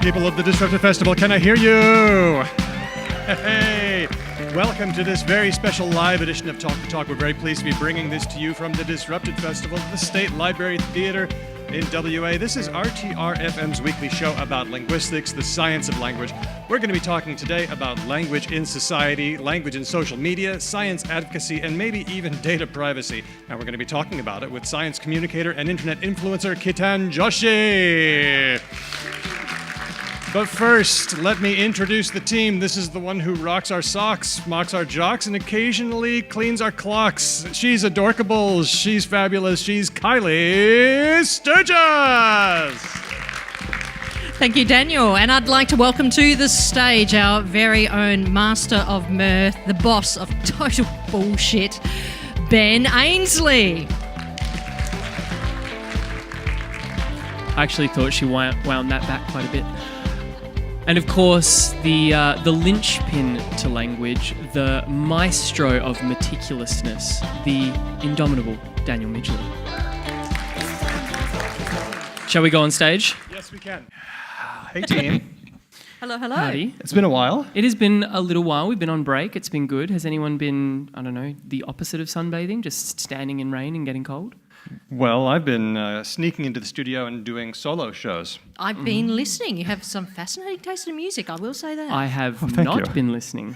people of the Disrupted Festival, can I hear you? Hey, welcome to this very special live edition of Talk the Talk. We're very pleased to be bringing this to you from the Disrupted Festival, the State Library Theatre in WA. This is RTR-FM's weekly show about linguistics, the science of language. We're going to be talking today about language in society, language in social media, science advocacy, and maybe even data privacy. And we're going to be talking about it with science communicator and internet influencer Ketan Joshi. But first, let me introduce the team. This is the one who rocks our socks, mocks our jocks, and occasionally cleans our clocks. She's adorkable, she's fabulous, she's Kylie Sturgis! Thank you, Daniel. And I'd like to welcome to the stage our very own master of mirth, the boss of total bullshit, Ben Ainsley. I actually thought she wound that back quite a bit. And of course, the linchpin to language, the maestro of meticulousness, the indomitable Daniel Midgley. Shall we go on stage? Yes, we can. Hey, team. Hello, hello. Howdy. It's been a while. It has been a little while. We've been on break. It's been good. Has anyone been, I don't know, the opposite of sunbathing, just standing in rain and getting cold? Well, I've been sneaking into the studio and doing solo shows. I've been listening. You have some fascinating taste in music, I will say that. I have thank not you. been listening.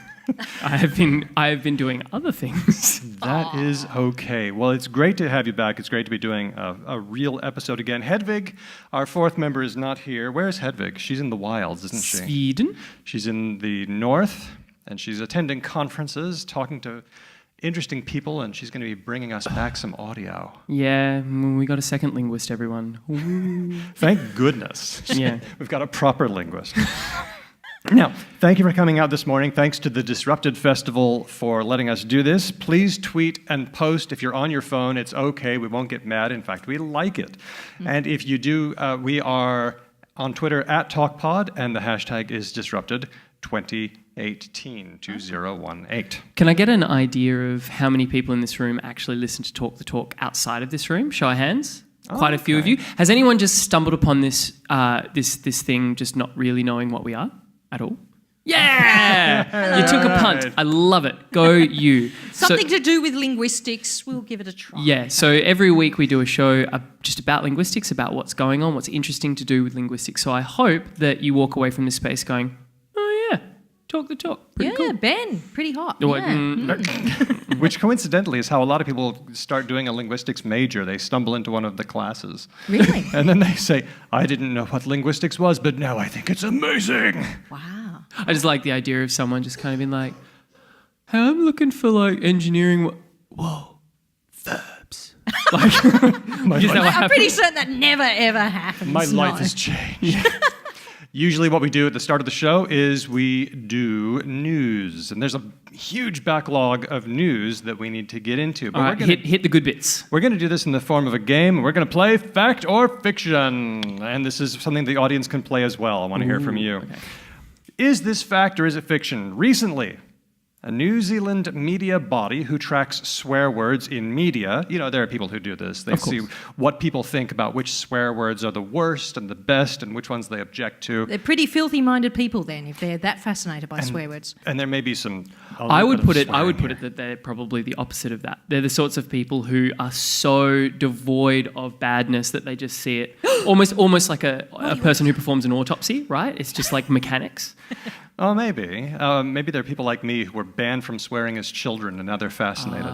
I have been doing other things. That is okay. Well, it's great to have you back. It's great to be doing a real episode again. Hedvig, our fourth member, is not here. Where's Hedvig? She's in the wilds, isn't she? Sweden. She's in the north, and she's attending conferences, talking to interesting people, and she's going to be bringing us back some audio. Yeah, we got a second linguist, everyone. Ooh. Thank goodness. Yeah. We've got a proper linguist. Now, thank you for coming out this morning. Thanks to the Disrupted Festival for letting us do this. Please tweet and post. If you're on your phone, it's okay. We won't get mad. In fact, we like it. And if you do, we are on Twitter at TalkPod, and the hashtag is Disrupted2018. 2018. Can I get an idea of how many people in this room actually listen to Talk the Talk outside of this room? Show of hands. Quite a few of you. Has anyone just stumbled upon this this thing, just not really knowing what we are at all? Yeah! You took a punt. I love it. Go you. Something to do with linguistics. We'll give it a try. Yeah, so every week we do a show just about linguistics, about what's going on, what's interesting to do with linguistics. So I hope that you walk away from this space going, oh yeah, Talk the Talk. Pretty cool. Ben, pretty hot. Which coincidentally is how a lot of people start doing a linguistics major. They stumble into one of the classes. Really? And then they say, I didn't know what linguistics was, but now I think it's amazing. Wow. I just like the idea of someone just kind of being like, hey, I'm looking for like engineering. Whoa, verbs. Like, I'm pretty certain that never, ever happens. My life has changed. Usually what we do at the start of the show is we do news. And there's a huge backlog of news that we need to get into. But all right, hit the good bits. We're going to do this in the form of a game. We're going to play Fact or Fiction. And this is something the audience can play as well. I want to hear from you. Okay. Is this fact or is it fiction? Recently, a New Zealand media body who tracks swear words in media, you know, there are people who do this. They see what people think about which swear words are the worst and the best and which ones they object to. They're pretty filthy-minded people then, if they're that fascinated by swear words. And there may be some... I would put it that they're probably the opposite of that. They're the sorts of people who are so devoid of badness that they just see it almost like a person who performs an autopsy, right? It's just like mechanics. Oh, maybe. Maybe there are people like me who were banned from swearing as children and now they're fascinated.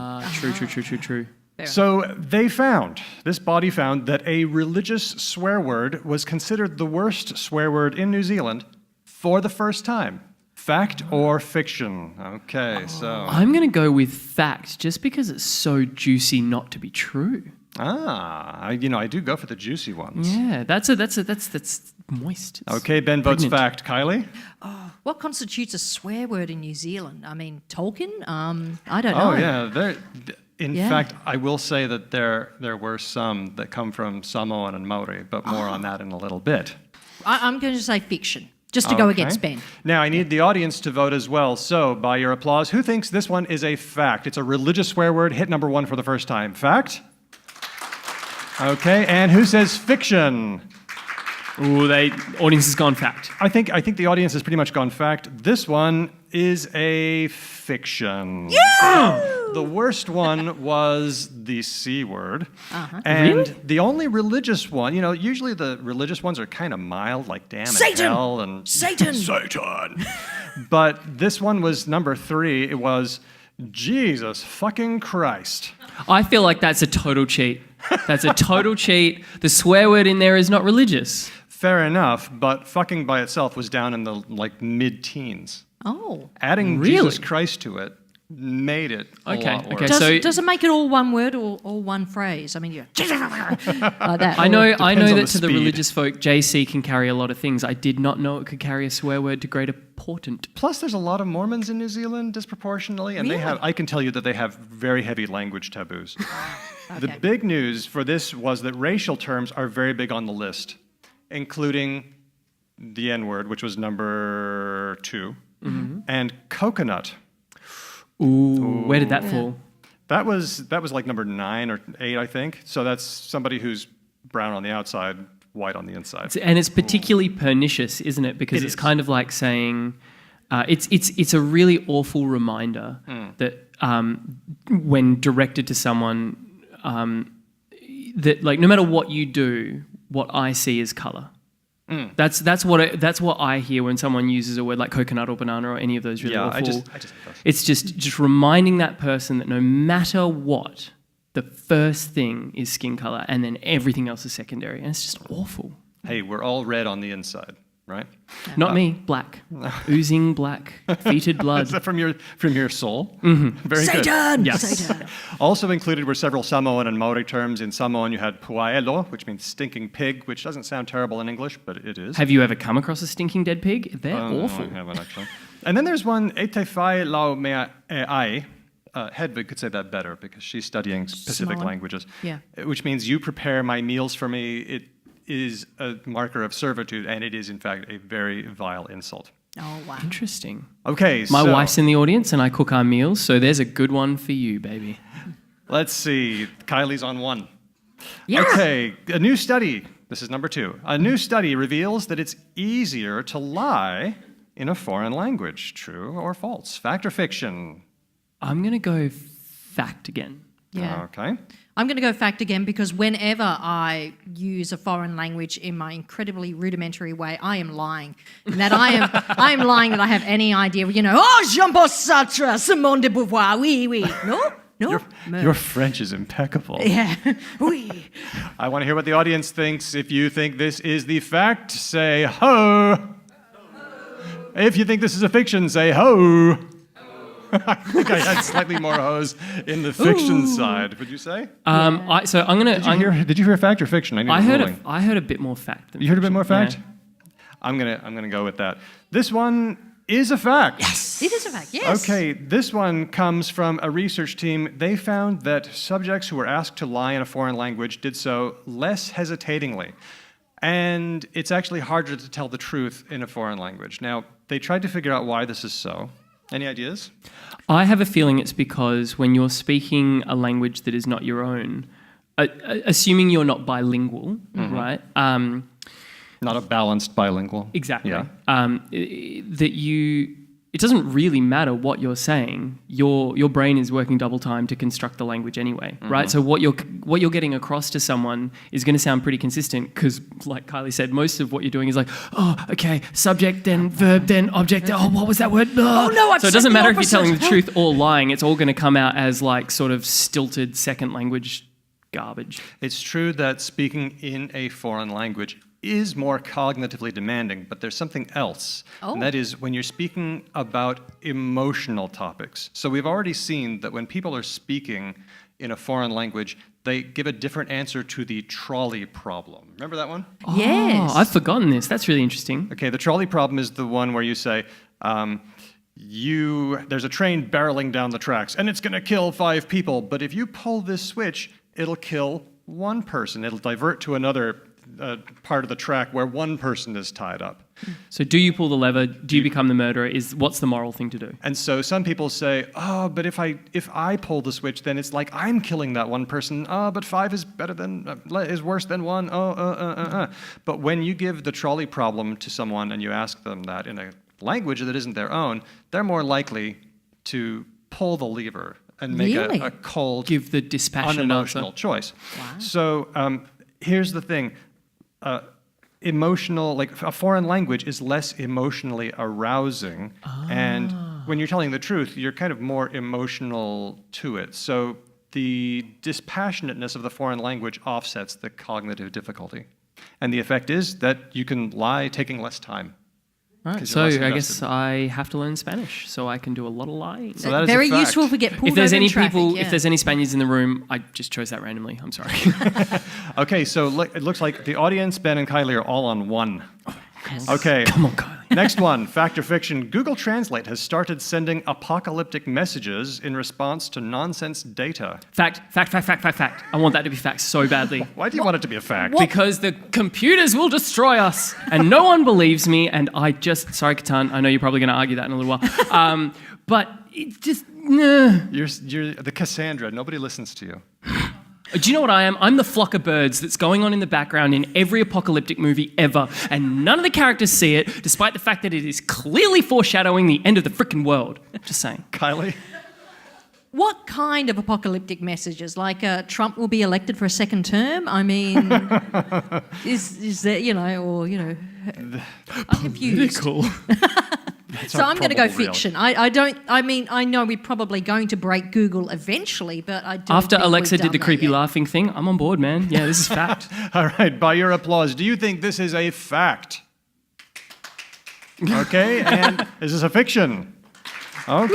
True. So this body found that a religious swear word was considered the worst swear word in New Zealand for the first time. Fact or fiction? Okay, so... I'm going to go with fact just because it's so juicy not to be true. I do go for the juicy ones. Yeah, that's moist. It's okay, Ben votes fact. Kylie? What constitutes a swear word in New Zealand? I mean, Tolkien? I don't know. Oh, yeah. In fact, I will say that there were some that come from Samoan and Maori, but more on that in a little bit. I'm going to say fiction, just to go against Ben. Now, I need the audience to vote as well. So, by your applause, who thinks this one is a fact? It's a religious swear word. Hit number 1 for the first time. Fact? Okay, and who says fiction? Ooh, audience has gone fact. I think the audience has pretty much gone fact. This one is a fiction. Yeah! The worst one was the C word. Uh-huh. And Really? the only religious one, usually the religious ones are kind of mild, like damn Satan! and hell and Satan! Satan. But this one was number 3. It was Jesus fucking Christ. I feel like that's a total cheat. That's a total cheat. The swear word in there is not religious. Fair enough, but fucking by itself was down in the mid-teens. Oh. Adding Really? Jesus Christ to it made it a lot worse. Does it make it all one word or all one phrase? I mean, like that. I know Depends on that the to the speed. religious folk, JC can carry a lot of things. I did not know it could carry a swear word to greater portent. Plus, there's a lot of Mormons in New Zealand disproportionately, and I can tell you that they have very heavy language taboos. Okay. The big news for this was that racial terms are very big on the list, including the N-word, which was number 2, and coconut. Ooh, where did that fall? That was like number 9 or 8, I think. So that's somebody who's brown on the outside, white on the inside. And it's particularly pernicious, isn't it? Because it's kind of like saying, it's a really awful reminder that when directed to someone, that like no matter what you do, what I see is color. That's what I hear when someone uses a word like coconut or banana or any of those really awful. I just it's just reminding that person that no matter what, the first thing is skin color and then everything else is secondary, and it's just awful. Hey, we're all red on the inside, right? Not me, black, oozing black, fetid blood. Is that from your soul? Mm-hmm. Very good. Satan! Yes. Satan! Also included were several Samoan and Maori terms. In Samoan, you had puaelo, which means stinking pig, which doesn't sound terrible in English, but it is. Have you ever come across a stinking dead pig? They're awful. I haven't, actually. And then there's one, e te whai lau mea e ai. Hedvig could say that better because she's studying Pacific Samoan. languages, Yeah. which means you prepare my meals for me. It is a marker of servitude, and it is, in fact, a very vile insult. Oh, wow. Interesting. Okay, My so wife's in the audience and I cook our meals, so there's a good one for you, baby. let's see. Kylie's on 1. Yeah. Okay, a new study. This is number 2. A new study reveals that it's easier to lie in a foreign language. True or false? Fact or fiction? I'm going to go fact again. Yeah. Okay. I'm going to go fact again because whenever I use a foreign language in my incredibly rudimentary way, I am lying. And that I am lying that I have any idea, Jean-Paul Sartre, Simone de Beauvoir, oui. No? Your French is impeccable. Yeah, oui. I want to hear what the audience thinks. If you think this is the fact, say ho. If you think this is a fiction, say ho. I think I had slightly more hoes in the fiction side. Would you say? I'm gonna. Did you hear fact or fiction? I heard a bit more fact. Than You heard a bit fiction. more fact? Yeah. I'm gonna go with that. This one is a fact. Yes, it is a fact, yes. Okay, this one comes from a research team. They found that subjects who were asked to lie in a foreign language did so less hesitatingly. And it's actually harder to tell the truth in a foreign language. Now, they tried to figure out why this is so. Any ideas? I have a feeling it's because when you're speaking a language that is not your own, assuming you're not bilingual, right? Not a balanced bilingual. Exactly. Yeah. It doesn't really matter what you're saying. Your brain is working double time to construct the language anyway, right? So what you're getting across to someone is going to sound pretty consistent because, like Kylie said, most of what you're doing is like, oh, okay, subject, then verb, then object. Oh, what was that word? Oh, no, I've So it said doesn't the matter if opposite. you're telling the truth or lying. It's all going to come out as like sort of stilted second language garbage. It's true that speaking in a foreign language is more cognitively demanding, but there's something else. Oh. And that is when you're speaking about emotional topics. So we've already seen that when people are speaking in a foreign language, they give a different answer to the trolley problem. Remember that one? Yes. Oh, I've forgotten this. That's really interesting. Okay, the trolley problem is the one where you say, there's a train barreling down the tracks, and it's going to kill 5 people, but if you pull this switch, it'll kill 1 person. It'll divert to another part of the track where one person is tied up. So do you pull the lever? Do you become the murderer? What's the moral thing to do? And so some people say, oh, but if I pull the switch, then it's like I'm killing that one person. Oh, but 5 is worse than 1. But when you give the trolley problem to someone and you ask them that in a language that isn't their own, they're more likely to pull the lever and make a cold, give the dispassionate unemotional answer. choice. Wow. So here's the thing. Emotional, like a foreign language is less emotionally arousing. And when you're telling the truth, you're kind of more emotional to it. So the dispassionateness of the foreign language offsets the cognitive difficulty. And the effect is that you can lie taking less time. Right. So I guess I have to learn Spanish so I can do a lot of lying. So that is very a fact. useful if we get pulled If there's over in any traffic, people, yeah. if there's any Spaniards in the room, I just chose that randomly. I'm sorry. Okay, so it looks like the audience, Ben and Kylie, are all on one. Yes. Okay. Come on, Kylie. Next one, fact or fiction. Google Translate has started sending apocalyptic messages in response to nonsense data. Fact. I want that to be fact so badly. Why do you want it to be a fact? Because the computers will destroy us, and no one believes me. And sorry, Ketan, I know you're probably going to argue that in a little while. But it just, You're the Cassandra. Nobody listens to you. Do you know what I am? I'm the flock of birds that's going on in the background in every apocalyptic movie ever, and none of the characters see it, despite the fact that it is clearly foreshadowing the end of the frickin' world. Just saying. Kylie? What kind of apocalyptic messages? Like Trump will be elected for a second term? I mean, is there, I'm confused. Political. So I'm going to go probable fiction. I know we're probably going to break Google eventually, but I don't After think Alexa we've did done the that creepy yet. laughing thing, I'm on board, man. Yeah, this is fact. All right, by your applause, do you think this is a fact? Okay, and is this a fiction? Okay,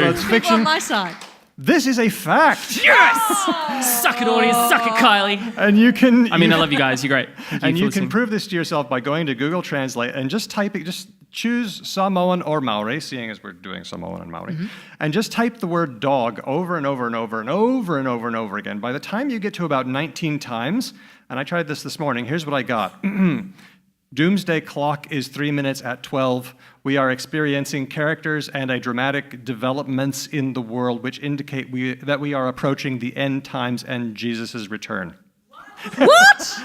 that's People on fiction. my side. This is a fact. Yes! Suck it, audience. Suck it, Kylie. And you can... I mean, I love you guys. You're great. Thank And for you listening. can prove this to yourself by going to Google Translate and just choose Samoan or Maori, seeing as we're doing Samoan and Maori, and just type the word dog over and over and over and over and over and over again. By the time you get to about 19 times, and I tried this morning, here's what I got. Doomsday clock is 3 minutes at 12. We are experiencing characters and a dramatic developments in the world which indicate that we are approaching the end times and Jesus' return. What?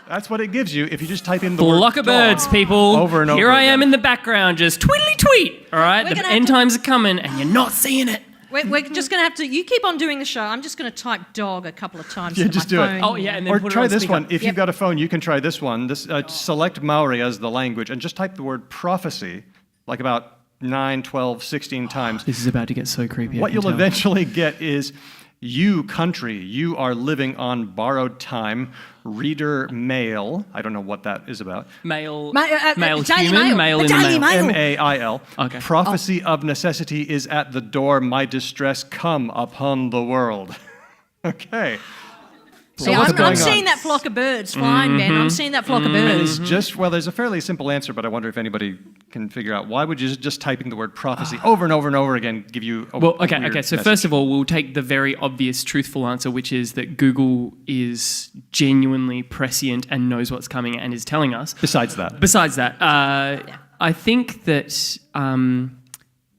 That's what it gives you if you just type in the word Flock of dog birds, people. over and over Here I am again. in the background, just tweedly tweet. All right, We're the gonna have end to- times are coming, and you're not seeing it. We're just going to have to... You keep on doing the show. I'm just going to type dog a couple of times Yeah, to just my do it. phone. Oh yeah, and then Or put it try on this speaker. one. If Yep. you've got a phone, you can try this one. Select Maori as the language and just type the word prophecy like about 9, 12, 16 times. This is about to get so creepy. What you'll eventually get is, you country, you are living on borrowed time. Reader mail. I don't know what that is about. male Daily human, Mail. male in the Daily mail. Mail. M-A-I-L. Okay. Prophecy of necessity is at the door. My distress come upon the world. Okay. See, what's I'm going seeing on? that flock of birds flying, Ben. I'm seeing that flock of birds. It's just, well, there's a fairly simple answer, but I wonder if anybody can figure out why would you just typing the word prophecy over and over and over again give you a Well, a okay. weird So message? first of all, we'll take the very obvious, truthful answer, which is that Google is genuinely prescient and knows what's coming and is telling us. Besides that. Besides that, I think that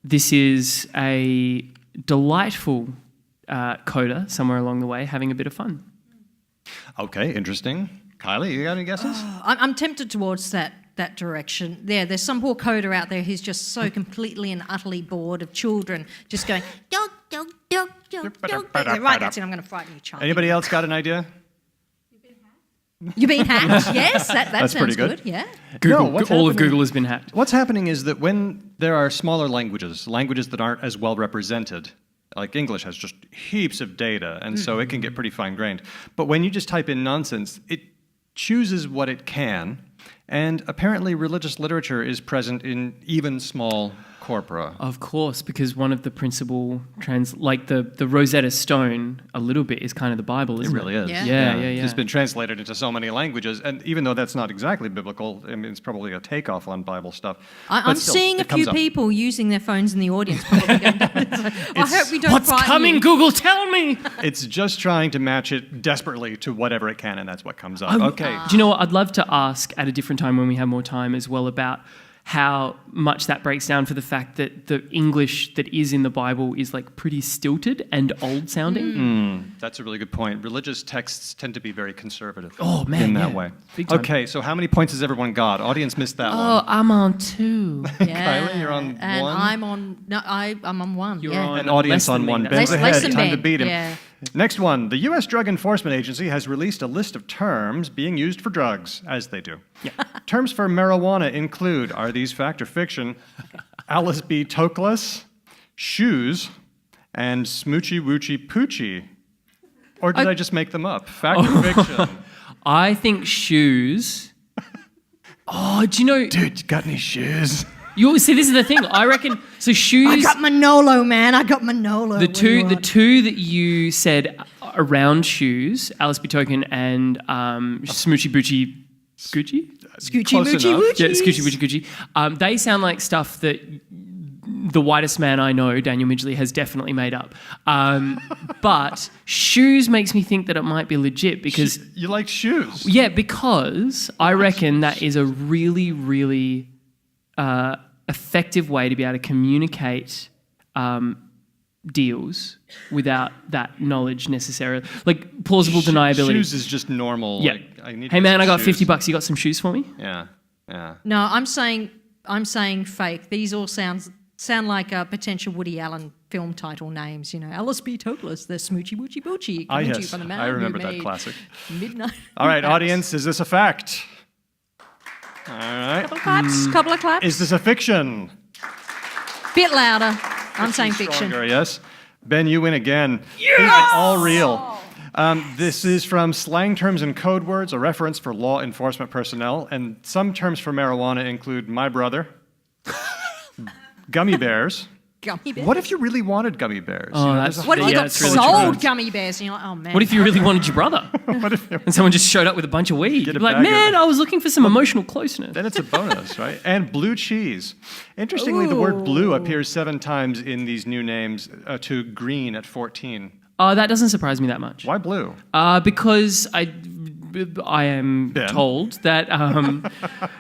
this is a delightful coder somewhere along the way having a bit of fun. Okay, interesting. Kylie, you got any guesses? I'm tempted towards that direction. There's some poor coder out there who's just so completely and utterly bored of children just going, dog, dog, dog, dog, dog. Right, that's it. I'm going to frighten you, child. Anybody else got an idea? You're being hacked? Yes, that That's sounds pretty good. Yeah. Google, what's all of happening- Google has been hacked. What's happening is that when there are smaller languages that aren't as well represented, like English has just heaps of data, and so it can get pretty fine-grained. But when you just type in nonsense, it chooses what it can, and apparently religious literature is present in even small corpora. Of course, because one of the principal the Rosetta Stone, a little bit is kind of the Bible, isn't it? It really is. Yeah. It's been translated into so many languages, and even though that's not exactly biblical, I mean, it's probably a takeoff on Bible stuff. I'm seeing a few people using their phones in the audience. Probably going down. I hope we don't. What's coming, Google? Tell me. It's just trying to match it desperately to whatever it can, and that's what comes up. Okay. Do you know what? I'd love to ask at a different time when we have more time as well about how much that breaks down for the fact that the English that is in the Bible is like pretty stilted and old sounding. That's a really good point. Religious texts tend to be very conservative. Oh, man, in that yeah. way. Big time. Okay, so how many points has everyone got? Audience missed that Oh, one. I'm on 2. Yeah. Kylie, you're on and 1. I'm on 1. You're yeah. on An audience less than on me. 1. That's- Ben's Less ahead. than Time to Ben, beat him. yeah. Next one. The U.S. Drug Enforcement Agency has released a list of terms being used for drugs, as they do. Terms for marijuana include, are these fact or fiction, Alice B. Toklas, shoes, and smoochy woochy poochie. Or did I just make them up? Fact or fiction? I think shoes. Oh, do you know? Dude, you got any shoes? You see, this is the thing. I reckon. So shoes. I got Manolo, man. I got Manolo. The two that you said around shoes, Alice B. Token and Smoochy Boochie Gucci? Scoochie Close Moochie enough. Woochie. Yeah, Scoochy Boochie Gucci. They sound like stuff that the whitest man I know, Daniel Midgley, has definitely made up. But shoes makes me think that it might be legit because... You like shoes? Yeah, because I reckon that is a really, really effective way to be able to communicate deals without that knowledge necessarily. Like plausible deniability. Shoes is just normal. Yeah. Like, I need Hey man, I got shoes. $50. You got some shoes for me? Yeah, yeah. No, I'm saying fake. These all sound like potential Woody Allen film title names. You know, Alice B. Toklas, the Smoochy Woochie Boochie. Coming to you from the man I who remember that made classic. Midnight. All right, audience, is this a fact? All right. Couple of claps. Is this a fiction? Bit louder. I'm saying fiction. Stronger, yes. Ben, you win again. Yes! These are all real. This is from Slang Terms and Code Words, a reference for law enforcement personnel, and some terms for marijuana include my brother, gummy bears. Gummy bears. What if you really wanted gummy bears? Oh, You know, that's- there's a What if you Yeah, got it's really sold true. gummy bears and you're like, oh man. What if you really wanted your brother? What if And someone just showed up with a bunch of weed? Get a You'd be like, bag of- man, I was looking for some emotional closeness. Then it's a bonus, right? And blue cheese. Interestingly, the word blue appears 7 times in these new names to green at 14. That doesn't surprise me that much. Why blue? Because I am Ben? told that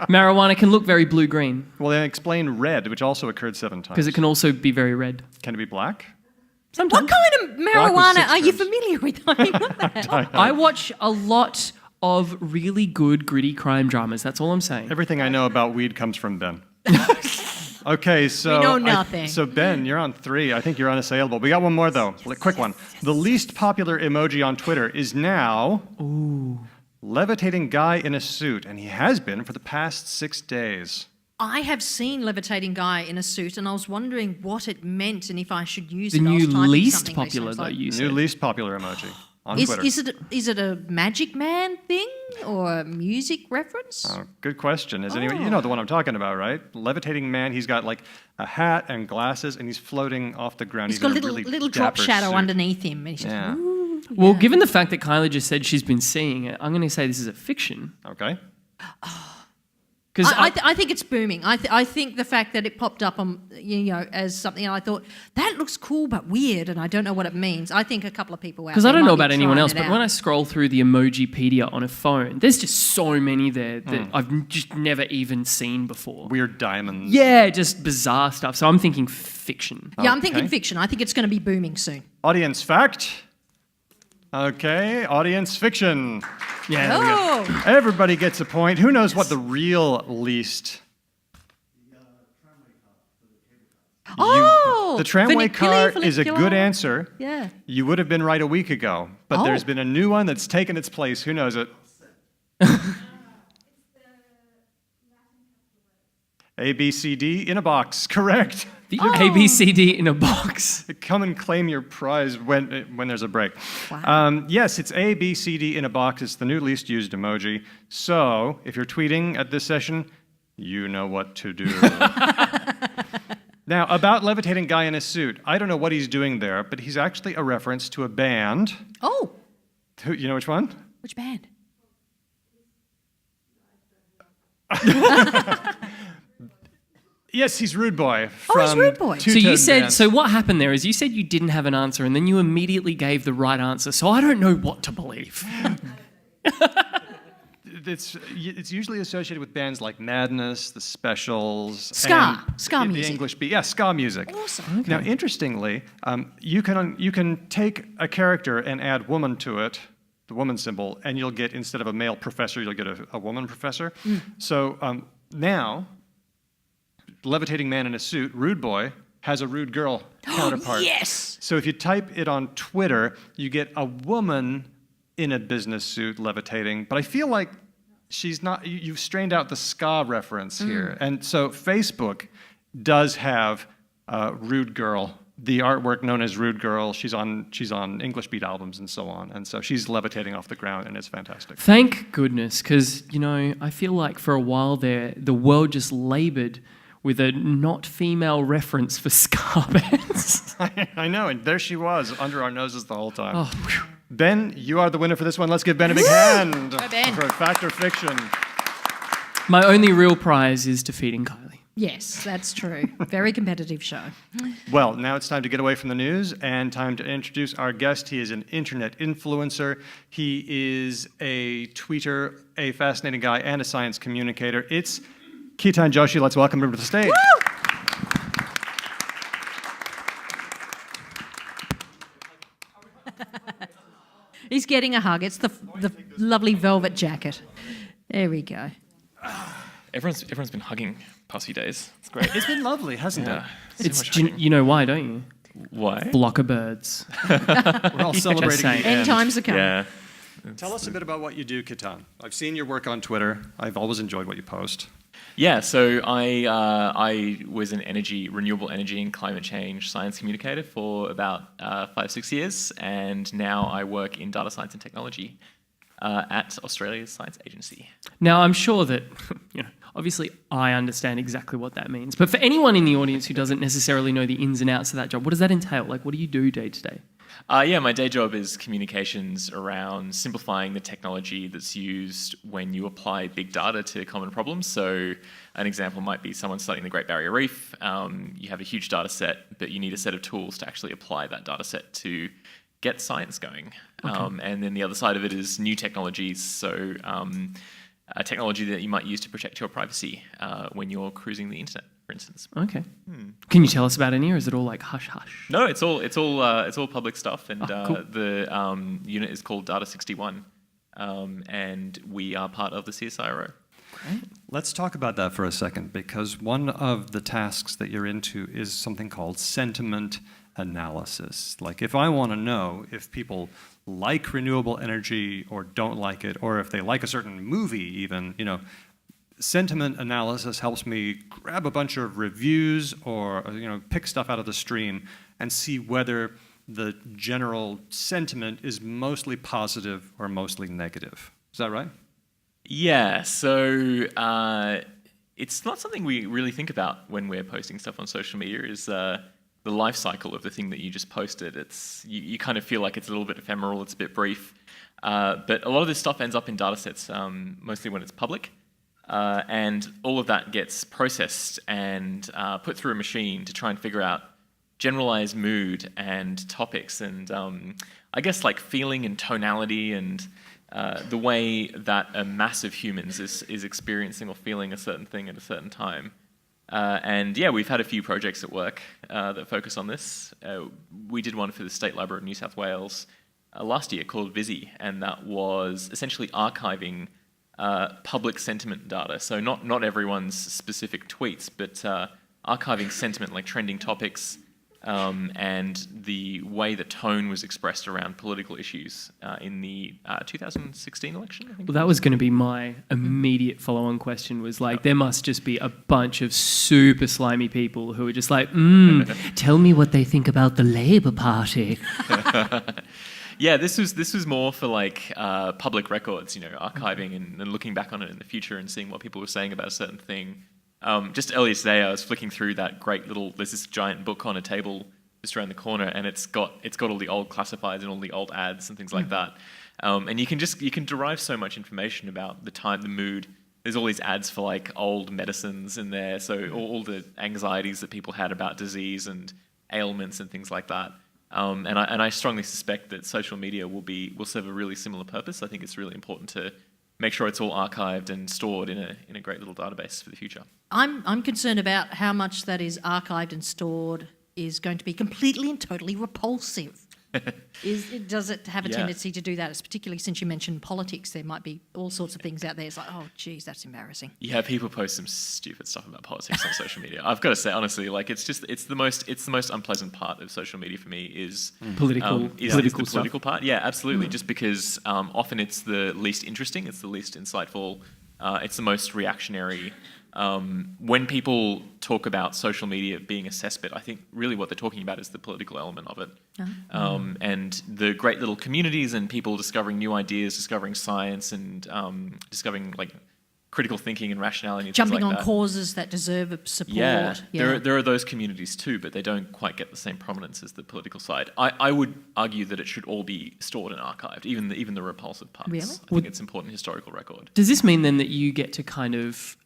marijuana can look very blue-green Well, they explain red, which also occurred 7 times. because it can also be very red. Can it be black? Sometimes. What kind of Black was marijuana 6 are you terms. familiar with? I mean, what the hell? I watch a lot of really good gritty crime dramas. That's all I'm saying. Everything I know about weed comes from Ben. Okay, so We know nothing. so Ben, you're on 3. I think you're unassailable. We got one more though. Quick one. The least popular emoji on Twitter is now levitating guy in a suit, and he has been for the past 6 days. I have seen levitating guy in a suit, and I was wondering what it meant and if I should use The it. I was new typing least something popular, recently, though, it's like, you New said. least popular emoji on Twitter. Is it a Magic Man thing or a music reference? Oh, good question. Is anyone? You know the one I'm talking about, right? Levitating man. He's got like a hat and glasses, and he's floating off the ground. He's got a in little really drop dapper shadow suit. underneath him. And he's just, Yeah. ooh, Well, yeah. given the fact that Kylie just said she's been seeing it, I'm going to say this is a fiction. Okay. Because I think it's booming. I think the fact that it popped up on as something, and I thought that looks cool but weird, and I don't know what it means. I think a couple of people out there I don't know might be about anyone trying else, it but out. when I scroll through the Emojipedia on a phone, there's just so many there that I've just never even seen before. Weird diamonds. Yeah, just bizarre stuff. So I'm thinking fiction. I'm thinking Okay. fiction. I think it's going to be booming soon. Audience fact. Okay, audience fiction. Yeah. there we go. Oh, Everybody gets a point. Who knows what the real least? The tramway car is a good answer. Yeah. You would have been right a week ago, but Oh. there's been a new one that's taken its place. Who knows it? A, B, C, D in a box. Correct. The ABCD in a box. Come and claim your prize when there's a break. Wow. Yes, it's A, B, C, D in a box. It's the new least used emoji. So if you're tweeting at this session, you know what to do. Now, about levitating guy in a suit. I don't know what he's doing there, but he's actually a reference to a band. Oh, You know which one? which band? Yes, he's Rude Boy. He's Rude Boy. So you said, so what happened there is you said you didn't have an answer and then you immediately gave the right answer. So I don't know what to believe. It's usually associated with bands like Madness, The Specials, Ska and music. the English beat. Yeah, ska music. Awesome. Now, interestingly, you can take a character and add woman to it, the woman symbol, and you'll get, instead of a male professor, you'll get a woman professor. So now, levitating man in a suit, Rude Boy, has a rude girl counterpart. Yes. So if you type it on Twitter, you get a woman in a business suit levitating, but I feel like she's not, you've strained out the ska reference here. And so Facebook does have Rude Girl, the artwork known as Rude Girl. She's on English beat albums and so on. And so she's levitating off the ground and it's fantastic. Thank goodness, because, I feel like for a while there, the world just laboured with a not female reference for ska bands. I know, and there she was, under our noses the whole time. Oh, whew. Ben, you are the winner for this one. Let's give Ben a big hand Go, Ben. for Fact or Fiction. My only real prize is defeating Kylie. Yes, that's true. Very competitive show. Well, now it's time to get away from the news and time to introduce our guest. He is an internet influencer. He is a tweeter, a fascinating guy, and a science communicator. It's Ketan Joshi. Let's welcome him to the stage. Woo! He's getting a hug. It's the lovely velvet jacket. There we go. Everyone's been hugging past few days. It's great. It's been lovely, hasn't Yeah. You know why, don't you? Why? Flock of birds. it? We're all celebrating saying. the End end. times are coming. Yeah. Tell us a bit about what you do, Ketan. I've seen your work on Twitter. I've always enjoyed what you post. Yeah. So I was an renewable energy and climate change science communicator for about 5-6 years, and now I work in data science and technology at Australia's Science Agency. Now, I'm sure that, obviously I understand exactly what that means. But for anyone in the audience who doesn't necessarily know the ins and outs of that job, what does that entail? Like, what do you do day to day? My day job is communications around simplifying the technology that's used when you apply big data to common problems. So an example might be someone studying the Great Barrier Reef. You have a huge data set, but you need a set of tools to actually apply that data set to get science going. Okay. And then the other side of it is new technologies. So a technology that you might use to protect your privacy when you're cruising the internet, for instance. Okay. Can you tell us about any, or is it all like hush hush? No, it's all public stuff, and cool. the unit is called Data 61, and we are part of the CSIRO. Great. Let's talk about that for a second, because one of the tasks that you're into is something called sentiment analysis. Like, if I want to know if people like renewable energy or don't like it, or if they like a certain movie even, sentiment analysis helps me grab a bunch of reviews or, pick stuff out of the stream and see whether the general sentiment is mostly positive or mostly negative. Is that right? Yeah, so it's not something we really think about when we're posting stuff on social media, is the life cycle of the thing that you just posted. It's you kind of feel like it's a little bit ephemeral, it's a bit brief, but a lot of this stuff ends up in data sets, mostly when it's public, and all of that gets processed and put through a machine to try and figure out generalized mood and topics, and I guess like feeling and tonality and the way that a mass of humans is experiencing or feeling a certain thing at a certain time. And yeah, we've had a few projects at work that focus on this. We did one for the State Library of New South Wales last year called Visi, and that was essentially archiving public sentiment data. So not everyone's specific tweets, but archiving sentiment like trending topics, and the way the tone was expressed around political issues in the 2016 election, I think. Well, that was going to be my immediate follow-on question, was like, there must just be a bunch of super slimy people who are just like, tell me what they think about the Labour Party. Yeah, this was more for like public records, archiving and looking back on it in the future and seeing what people were saying about a certain thing. just earlier today, I was flicking through that great little. There's this giant book on a table just around the corner, and it's got all the old classifieds and all the old ads and things like that. And you can derive so much information about the time, the mood. There's all these ads for like old medicines in there, so all the anxieties that people had about disease and ailments and things like that. And I strongly suspect that social media will serve a really similar purpose. I think it's really important to make sure it's all archived and stored in a great little database for the future. I'm concerned about how much that is archived and stored is going to be completely and totally repulsive. Does it have a tendency to do that? It's particularly since you mentioned politics, there might be all sorts of things out there. It's like, oh, geez, that's embarrassing. Yeah, people post some stupid stuff about politics on social media. I've got to say, honestly, like it's the most unpleasant part of social media for me is political part. Yeah, absolutely. Just because often it's the least interesting, it's the least insightful, it's the most reactionary. When people talk about social media being a cesspit, I think really what they're talking about is the political element of it. And the great little communities and people discovering new ideas, discovering science and discovering like critical thinking and rationality and jumping things like on that. Causes that deserve support. Yeah. There are those communities too, but they don't quite get the same prominence as the political side. I would argue that it should all be stored and archived, even the repulsive parts. Really? I think it's important historical record. Does this mean then that you get to kind of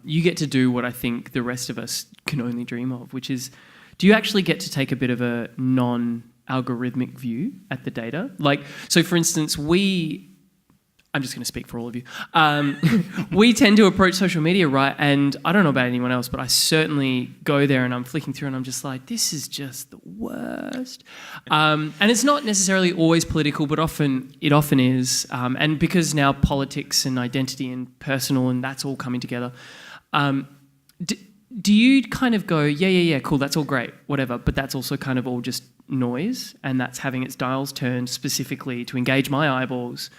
you get to do what I think the rest of us can only dream of, which is, do you actually get to take a bit of a non-algorithmic view at the data? Like, so for instance, I'm just going to speak for all of you. We tend to approach social media, right? And I don't know about anyone else, but I certainly go there and I'm flicking through and I'm just like, this is just the worst. And it's not necessarily always political, but it often is. And because now politics and identity and personal and that's all coming together, do you kind of go, yeah, cool, that's all great, whatever, but that's also kind of all just noise and that's having its dials turned specifically to engage my eyeballs?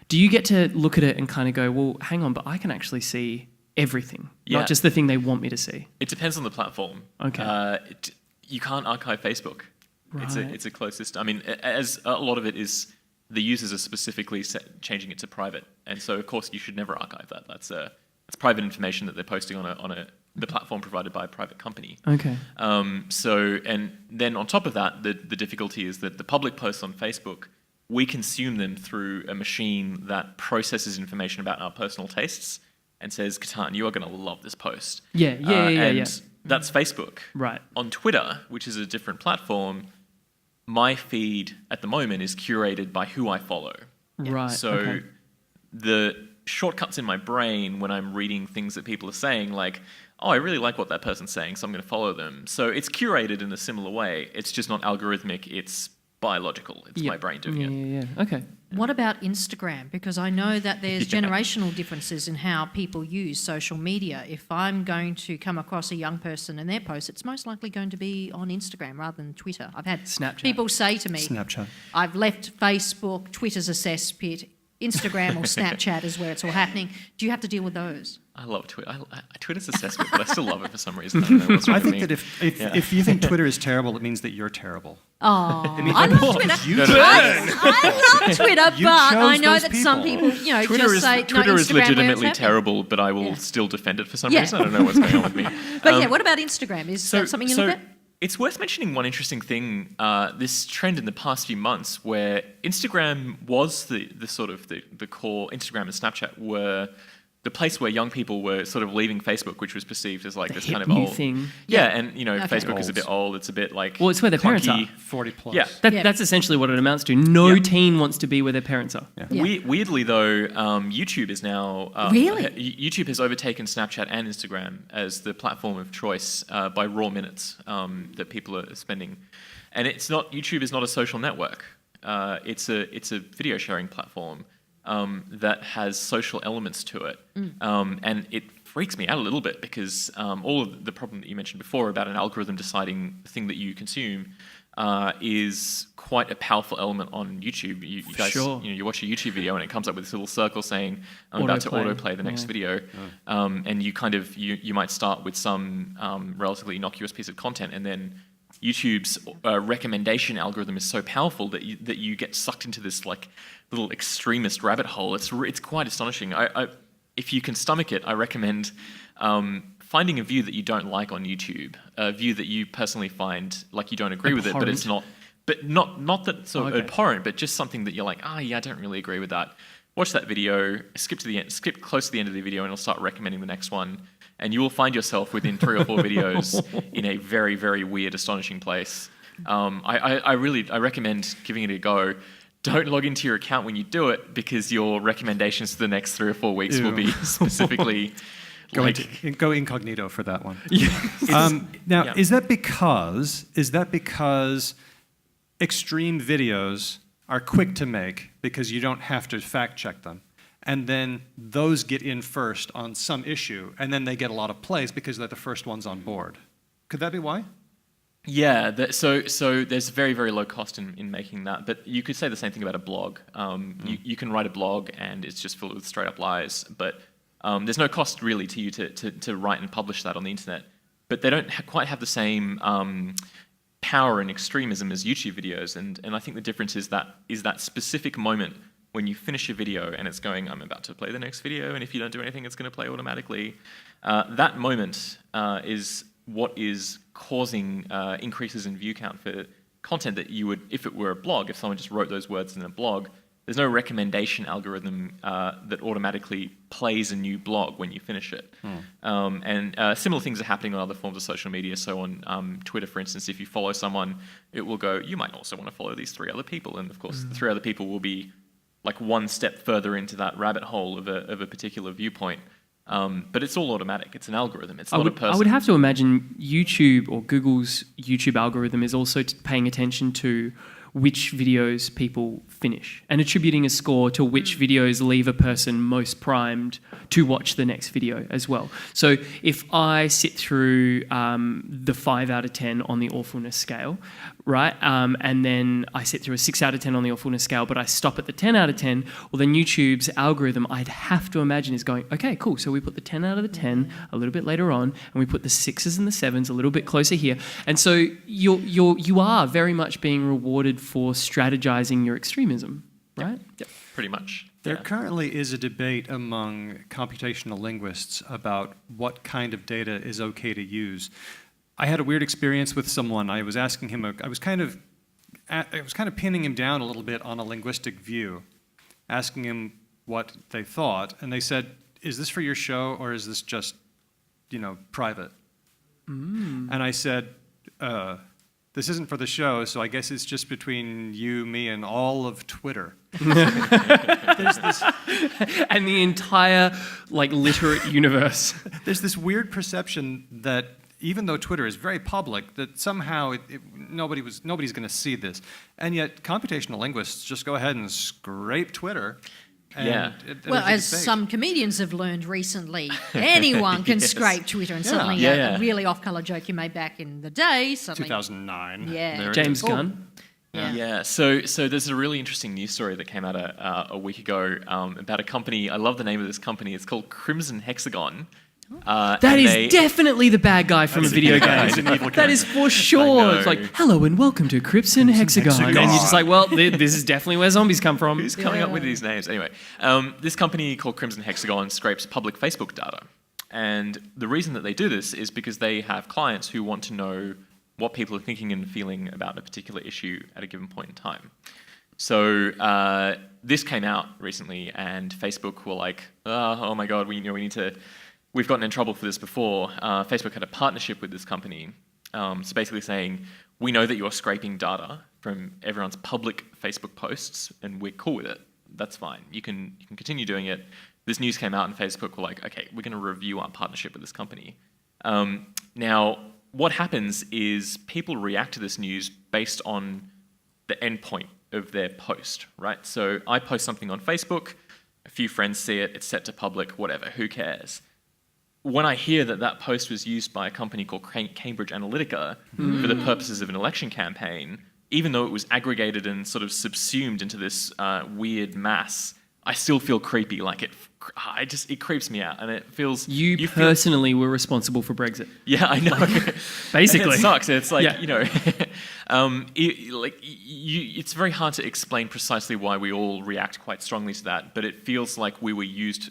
Do you get to look at it and kind of go, well, hang on, but I can actually see everything, not just the thing they want me to see? It depends on the platform. Okay. You can't archive Facebook. Right. It's a closed system. I mean, as a lot of it is, the users are specifically changing it to private, and so of course you should never archive that. That's private information that they're posting on the platform provided by a private company. Okay. So, and then on top of that, the difficulty is that the public posts on Facebook, we consume them through a machine that processes information about our personal tastes and says, Ketan, you are going to love this post. Yeah. That's Facebook. Right. On Twitter, which is a different platform, my feed at the moment is curated by who I follow. Right. So the shortcuts in my brain when I'm reading things that people are saying, like, oh, I really like what that person's saying, so I'm going to follow them. So it's curated in a similar way. It's just not algorithmic. It's biological. It's my brain doing it. Yeah. Okay. What about Instagram? Because I know that there's generational differences in how people use social media. If I'm going to come across a young person and their post, it's most likely going to be on Instagram rather than Twitter. I've had people say to me, Snapchat. I've left Facebook, Twitter's a cesspit, Instagram or Snapchat is where it's all happening. Do you have to deal with those? I love Twitter. Twitter's assessment, but I still love it for some reason. I don't know what's wrong I think with me. that if you think Twitter is terrible, it means that you're terrible. Oh, I love Twitter. I love Twitter, but I know that some people, Twitter just say, Twitter is Instagram where legitimately it's terrible, but I will still defend it for some reason. I don't know what's going on with me. But what about Instagram? Is that something you look at? It's worth mentioning one interesting thing, this trend in the past few months where Instagram was the sort of the core, Instagram and Snapchat were the place where young people were sort of leaving Facebook, which was perceived as like The this hip kind of new old thing. Yeah, and Facebook Old. is a bit old. It's a bit like Well, it's where their parents clunky. are. 40 plus. Yeah. That's essentially what it amounts to. No teen wants to be where their parents are. Yeah. Yeah. Weirdly though, YouTube is now Really? YouTube has overtaken Snapchat and Instagram as the platform of choice by raw minutes that people are spending, and YouTube is not a social network. It's a video sharing platform that has social elements to it, and it freaks me out a little bit because all of the problem that you mentioned before about an algorithm deciding the thing that you consume is quite a powerful element on YouTube. You guys, Sure. You watch a YouTube video and it comes up with this little circle saying, "I'm about to autoplay the next video," and you might start with some relatively innocuous piece of content, and then YouTube's recommendation algorithm is so powerful that you get sucked into this like little extremist rabbit hole. It's quite astonishing. If you can stomach it, I recommend finding a view that you don't like on YouTube, a view that you personally find like you don't agree with it, but it's not. But not that it's abhorrent, but just something that you're like, yeah, I don't really agree with that. Watch that video, skip to the end, skip close to the end of the video, and it'll start recommending the next one. And you will find yourself within 3 or 4 videos in a very, very weird, astonishing place. I recommend giving it a go. Don't log into your account when you do it, because your recommendations for the next 3 or 4 weeks will be specifically Go incognito for that one. Yeah. Is that because extreme videos are quick to make because you don't have to fact check them, and then those get in first on some issue, and then they get a lot of plays because they're the first ones on board? Could that be why? Yeah, so there's very, very low cost in making that, but you could say the same thing about a blog. You can write a blog and it's just filled with straight up lies, but there's no cost really to you to write and publish that on the internet. But they don't quite have the same power and extremism as YouTube videos, and I think the difference is that specific moment when you finish a video and it's going, I'm about to play the next video, and if you don't do anything, it's going to play automatically. That moment is what is causing increases in view count for content that you would, if it were a blog, if someone just wrote those words in a blog, there's no recommendation algorithm that automatically plays a new blog when you finish it. And similar things are happening on other forms of social media. So on Twitter, for instance, if you follow someone, it will go, you might also want to follow these 3 other people. And of course, the 3 other people will be like one step further into that rabbit hole of a particular viewpoint. But it's all automatic. It's an algorithm. It's not a person. I would have to imagine YouTube or Google's YouTube algorithm is also paying attention to which videos people finish and attributing a score to which videos leave a person most primed to watch the next video as well. So if I sit through the 5 out of 10 on the awfulness scale, right, and then I sit through a 6 out of 10 on the awfulness scale, but I stop at the 10 out of 10, well, then YouTube's algorithm, I'd have to imagine, is going, okay, cool, so we put the 10 out of the 10 a little bit later on, and we put the 6s and the 7s a little bit closer here. And so you are very much being rewarded for strategizing your extremism, right? Yep, pretty much. There currently is a debate among computational linguists about what kind of data is okay to use. I had a weird experience with someone. I was asking him, I was kind of pinning him down a little bit on a linguistic view, asking him what they thought, and they said, is this for your show or is this just, private? And I said, this isn't for the show, so I guess it's just between you, me, and all of Twitter. There's this, and the entire literate universe. There's this weird perception that even though Twitter is very public, that somehow nobody's going to see this, and yet computational linguists just go ahead and scrape Twitter. Well, as some comedians have learned recently, anyone can scrape Twitter, and suddenly a really off-colour joke you made back in the day, suddenly 2009. Yeah, James Gunn. Yeah. So there's a really interesting news story that came out a week ago about a company. I love the name of this company. It's called Crimson Hexagon. That is definitely the bad guy from a video game. That is for sure. It's like, hello and welcome to Crimson Hexagon. And you're just like, well, this is definitely where zombies come from. Who's coming up with these names? Anyway, this company called Crimson Hexagon scrapes public Facebook data. And the reason that they do this is because they have clients who want to know what people are thinking and feeling about a particular issue at a given point in time. So this came out recently, and Facebook were like, oh my God, we need to... We've gotten in trouble for this before. Facebook had a partnership with this company. So basically saying, we know that you're scraping data from everyone's public Facebook posts, and we're cool with it. That's fine. You can continue doing it. This news came out, and Facebook were like, okay, we're going to review our partnership with this company. Now, what happens is people react to this news based on the endpoint of their post, right? So I post something on Facebook, a few friends see it, it's set to public, whatever, who cares? When I hear that post was used by a company called Cambridge Analytica for the purposes of an election campaign, even though it was aggregated and sort of subsumed into this weird mass, I still feel creepy. It creeps me out, and it feels... You personally were responsible for Brexit. Yeah, I know. Basically. It sucks. It's like, It's very hard to explain precisely why we all react quite strongly to that, but it feels like we were used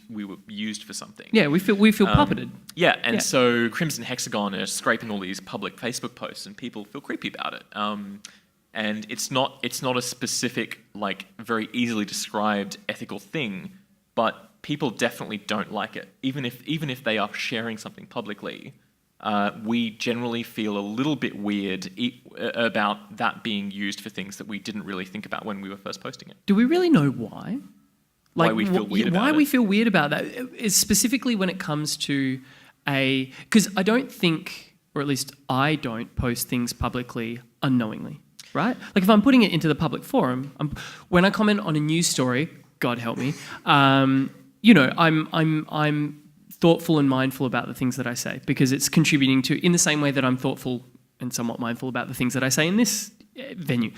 for something. Yeah, we feel puppeted. Yeah, and so Crimson Hexagon are scraping all these public Facebook posts, and people feel creepy about it. And it's not a specific, like, very easily described ethical thing, but people definitely don't like it. Even if they are sharing something publicly, we generally feel a little bit weird about that being used for things that we didn't really think about when we were first posting it. Do we really know why? Why we feel weird about Why it? we feel weird about that? Is specifically when it comes to because I don't think, or at least I don't post things publicly unknowingly, right? Like if I'm putting it into the public forum, when I comment on a news story, God help me, I'm thoughtful and mindful about the things that I say because it's contributing to, in the same way that I'm thoughtful and somewhat mindful about the things that I say in this venue.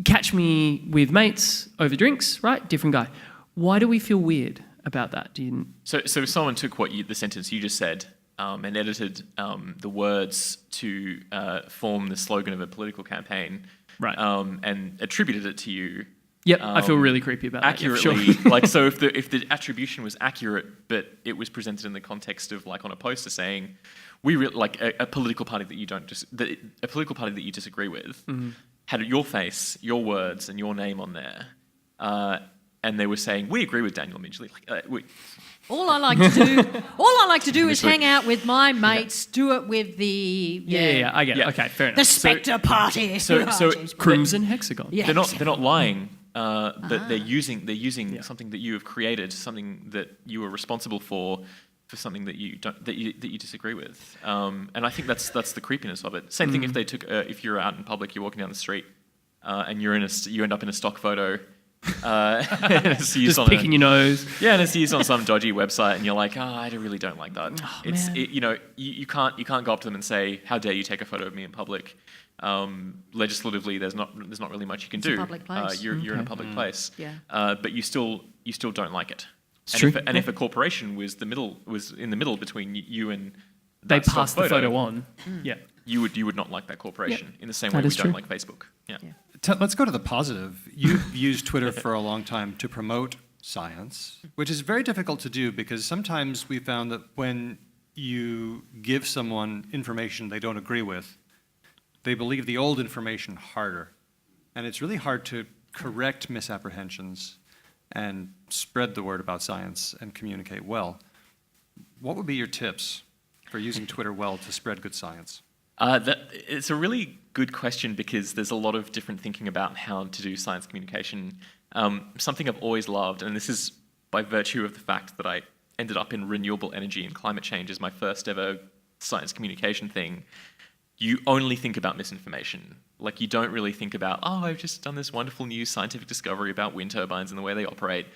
Catch me with mates over drinks, right? Different guy. Why do we feel weird about that? So if someone took the sentence you just said and edited the words to form the slogan of a political campaign, right, and attributed it to you. Yep, I feel really creepy about accurately, that. Sure. Like, so if the attribution was accurate, but it was presented in the context of, like, on a poster saying, a political party that you a political party that you disagree with, had your face, your words, and your name on there, and they were saying, we agree with Daniel Midgley. All I like to do is hang out with my mates, do it with the yeah, I get it. Okay, fair enough. the Spectre Party. So Crimson Hexagon. Yeah, they're not lying, but they're using something that you have created, something that you are responsible for something that you don't that you disagree with. And I think that's the creepiness of it. Same thing if they took if you're out in public, you're walking down the street, and you end up in a stock photo. And it's used Just picking your nose. Yeah, and it's used on some dodgy website, and you're like, I really don't like that. Oh, you can't go up to them and say, how dare you take a photo of me in public. Legislatively, there's not really much you can do. It's a public place. You're in a public place. Yeah. But you still don't like it. It's true. If a corporation was in the middle between you and They that stock pass the photo on. Yeah. you would not like that corporation in the same way That we is don't true. like Facebook. Yeah. Let's go to the positive. You've used Twitter for a long time to promote science, which is very difficult to do because sometimes we found that when you give someone information they don't agree with, they believe the old information harder. And it's really hard to correct misapprehensions and spread the word about science and communicate well. What would be your tips for using Twitter well to spread good science? It's a really good question because there's a lot of different thinking about how to do science communication. Something I've always loved, and this is by virtue of the fact that I ended up in renewable energy and climate change as my first ever science communication thing. You only think about misinformation. Like, you don't really think about, I've just done this wonderful new scientific discovery about wind turbines and the way they operate.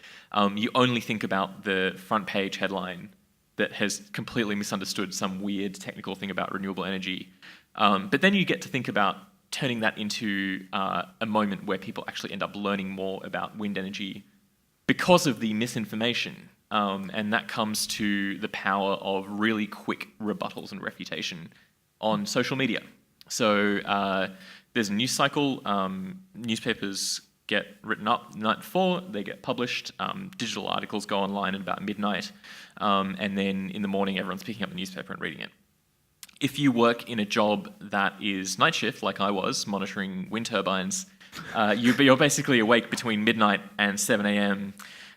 You only think about the front page headline that has completely misunderstood some weird technical thing about renewable energy. But then you get to think about turning that into a moment where people actually end up learning more about wind energy because of the misinformation. And that comes to the power of really quick rebuttals and refutation on social media. So there's a news cycle. Newspapers get written up the night before, they get published. Digital articles go online at about midnight. And then in the morning, everyone's picking up the newspaper and reading it. If you work in a job that is night shift, like I was, monitoring wind turbines, you're basically awake between midnight and 7 a.m.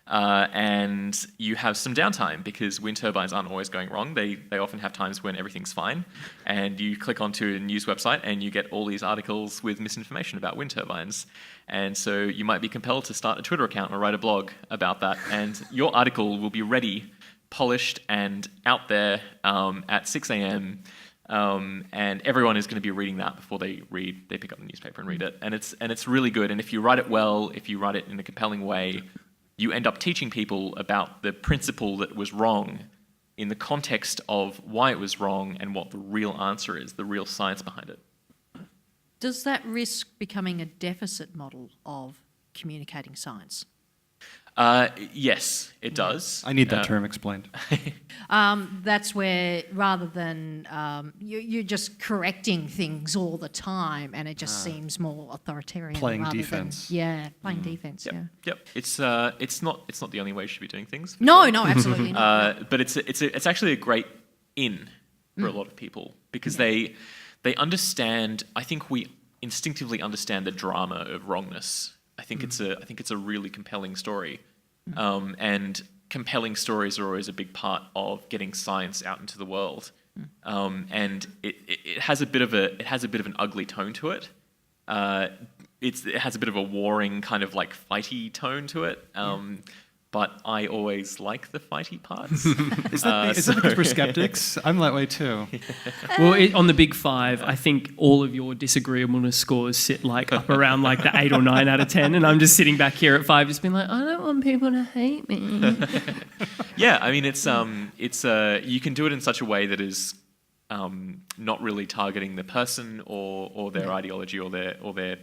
And you have some downtime because wind turbines aren't always going wrong. They often have times when everything's fine. And you click onto a news website and you get all these articles with misinformation about wind turbines. And so you might be compelled to start a Twitter account or write a blog about that. And your article will be ready, polished, and out there at 6 a.m. And everyone is going to be reading that before they pick up the newspaper and read it. And it's really good. And if you write it well, if you write it in a compelling way, you end up teaching people about the principle that was wrong in the context of why it was wrong and what the real answer is, the real science behind it. Does that risk becoming a deficit model of communicating science? Yes, it does. I need that term explained. That's where rather than you're just correcting things all the time, and it just seems more authoritarian. Playing rather defense. Than, playing defense. Yep. Yeah. Yep. It's not the only way you should be doing things. No, absolutely not. But it's actually a great in for a lot of people because they understand. I think we instinctively understand the drama of wrongness. I think it's a really compelling story, and compelling stories are always a big part of getting science out into the world. And it has a bit of an ugly tone to it. It has a bit of a warring kind of like fighty tone to it. But I always like the fighty parts. Is that because we're skeptics? I'm that way too. Well, on the big five, I think all of your disagreeableness scores sit like up around like the 8 or 9 out of 10, and I'm just sitting back here at 5, just being like, I don't want people to hate me. Yeah, I mean, it's you can do it in such a way that is not really targeting the person or their ideology or their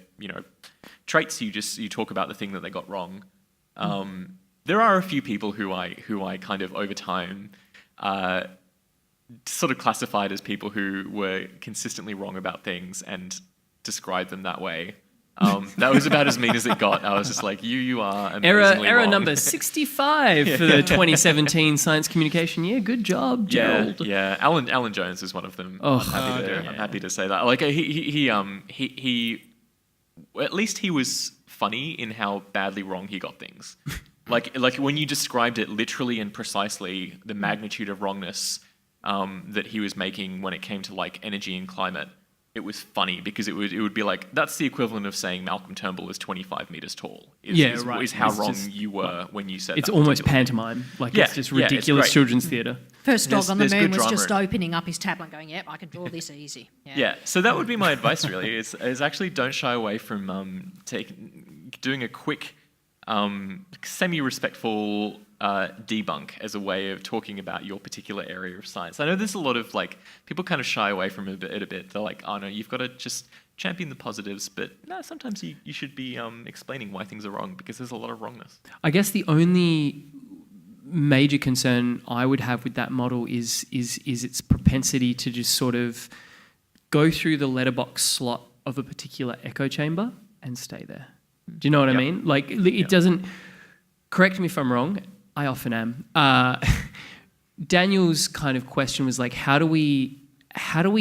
traits. You talk about the thing that they got wrong. There are a few people who I kind of over time sort of classified as people who were consistently wrong about things and described them that way. That was about as mean as it got. I was just like, you are amazingly Error wrong. number 65 for the 2017 science communication year. Good job, Gerald. Yeah. Alan Jones is one of them. Oh, I'm happy to say that. Like he at least he was funny in how badly wrong he got things. Like when you described it literally and precisely, the magnitude of wrongness that he was making when it came to like energy and climate, it was funny because it would be like, that's the equivalent of saying Malcolm Turnbull is 25 meters tall. Is how wrong you were when you said it's that. almost pantomime. Like it's just ridiculous it's children's theatre. First Dog on the there's Moon good was drama just in it. opening up his tablet and going, yep, I can draw this easy. Yeah, so that would be my advice really, is actually don't shy away from doing a quick semi-respectful debunk as a way of talking about your particular area of science. I know there's a lot of like people kind of shy away from it a bit. They're like, oh no, you've got to just champion the positives, but no, sometimes you should be explaining why things are wrong because there's a lot of wrongness. I guess the only major concern I would have with that model is its propensity to just sort of go through the letterbox slot of a particular echo chamber and stay there. Do you know what I mean? Like, it doesn't... Correct me if I'm wrong. I often am. Daniel's kind of question was like, how do we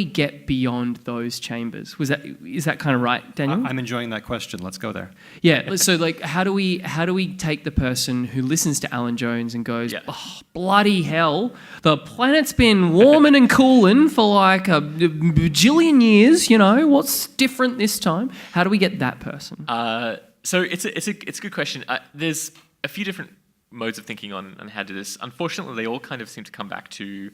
get beyond those chambers? Is that kind of right, Daniel? I'm enjoying that question. Let's go there. Yeah. So like, how do we take the person who listens to Alan Jones and goes, oh, bloody hell, the planet's been warming and cooling for like a bajillion years. What's different this time? How do we get that person? So it's a good question. There's a few different modes of thinking on how to do this. Unfortunately, they all kind of seem to come back to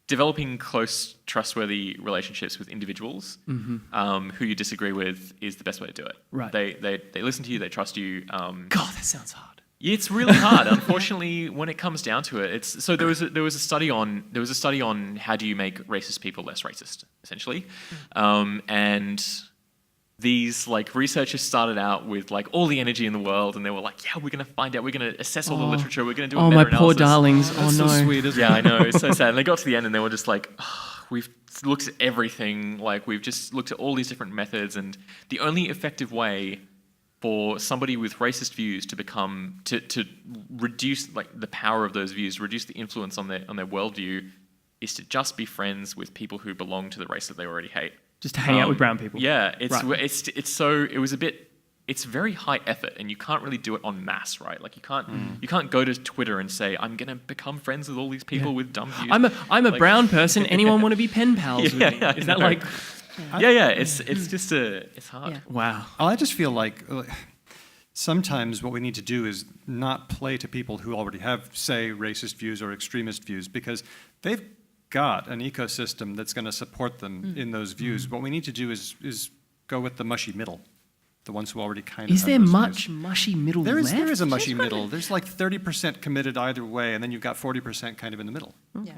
developing close, trustworthy relationships with individuals who you disagree with is the best way to do it. Right. They listen to you, they trust you. God, that sounds hard. It's really hard. Unfortunately, when it comes down to it, there was a study on how do you make racist people less racist, essentially, and these like researchers started out with like all the energy in the world, and they were like, "Yeah, we're going to find out. We're going to assess all the literature. We're going to do a meta-analysis." Oh, my poor darlings. That's so sweet, isn't it? Yeah, I know. It's so sad. And they got to the end, and they were just like, "We've looked at everything. Like we've just looked at all these different methods, and the only effective way for somebody with racist views to become to reduce like the power of those views, reduce the influence on their worldview, is to just be friends with people who belong to the race that they already hate." Just to hang out with brown people. Yeah, it's very high effort, and you can't really do it en masse, right? Like you can't go to Twitter and say, I'm gonna become friends with all these people with dumb views. I'm a brown person. Anyone want to be pen pals with me? Is that like? Yeah. It's hard. Yeah. Wow. I just feel like sometimes what we need to do is not play to people who already have, say, racist views or extremist views, because they've got an ecosystem that's going to support them in those views. What we need to do is go with the mushy middle, the ones who already kind of Is have there those much views. mushy middle There left? is a mushy middle. There's like 30% committed either way, and then you've got 40% kind of in the middle. Yeah.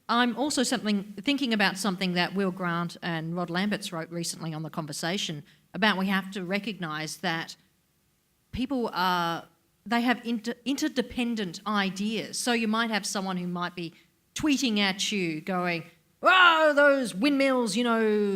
I'm also thinking about something that Will Grant and Rod Lamberts wrote recently on The Conversation about we have to recognise that people are they have interdependent ideas. So you might have someone who might be tweeting at you going, "Oh, those windmills,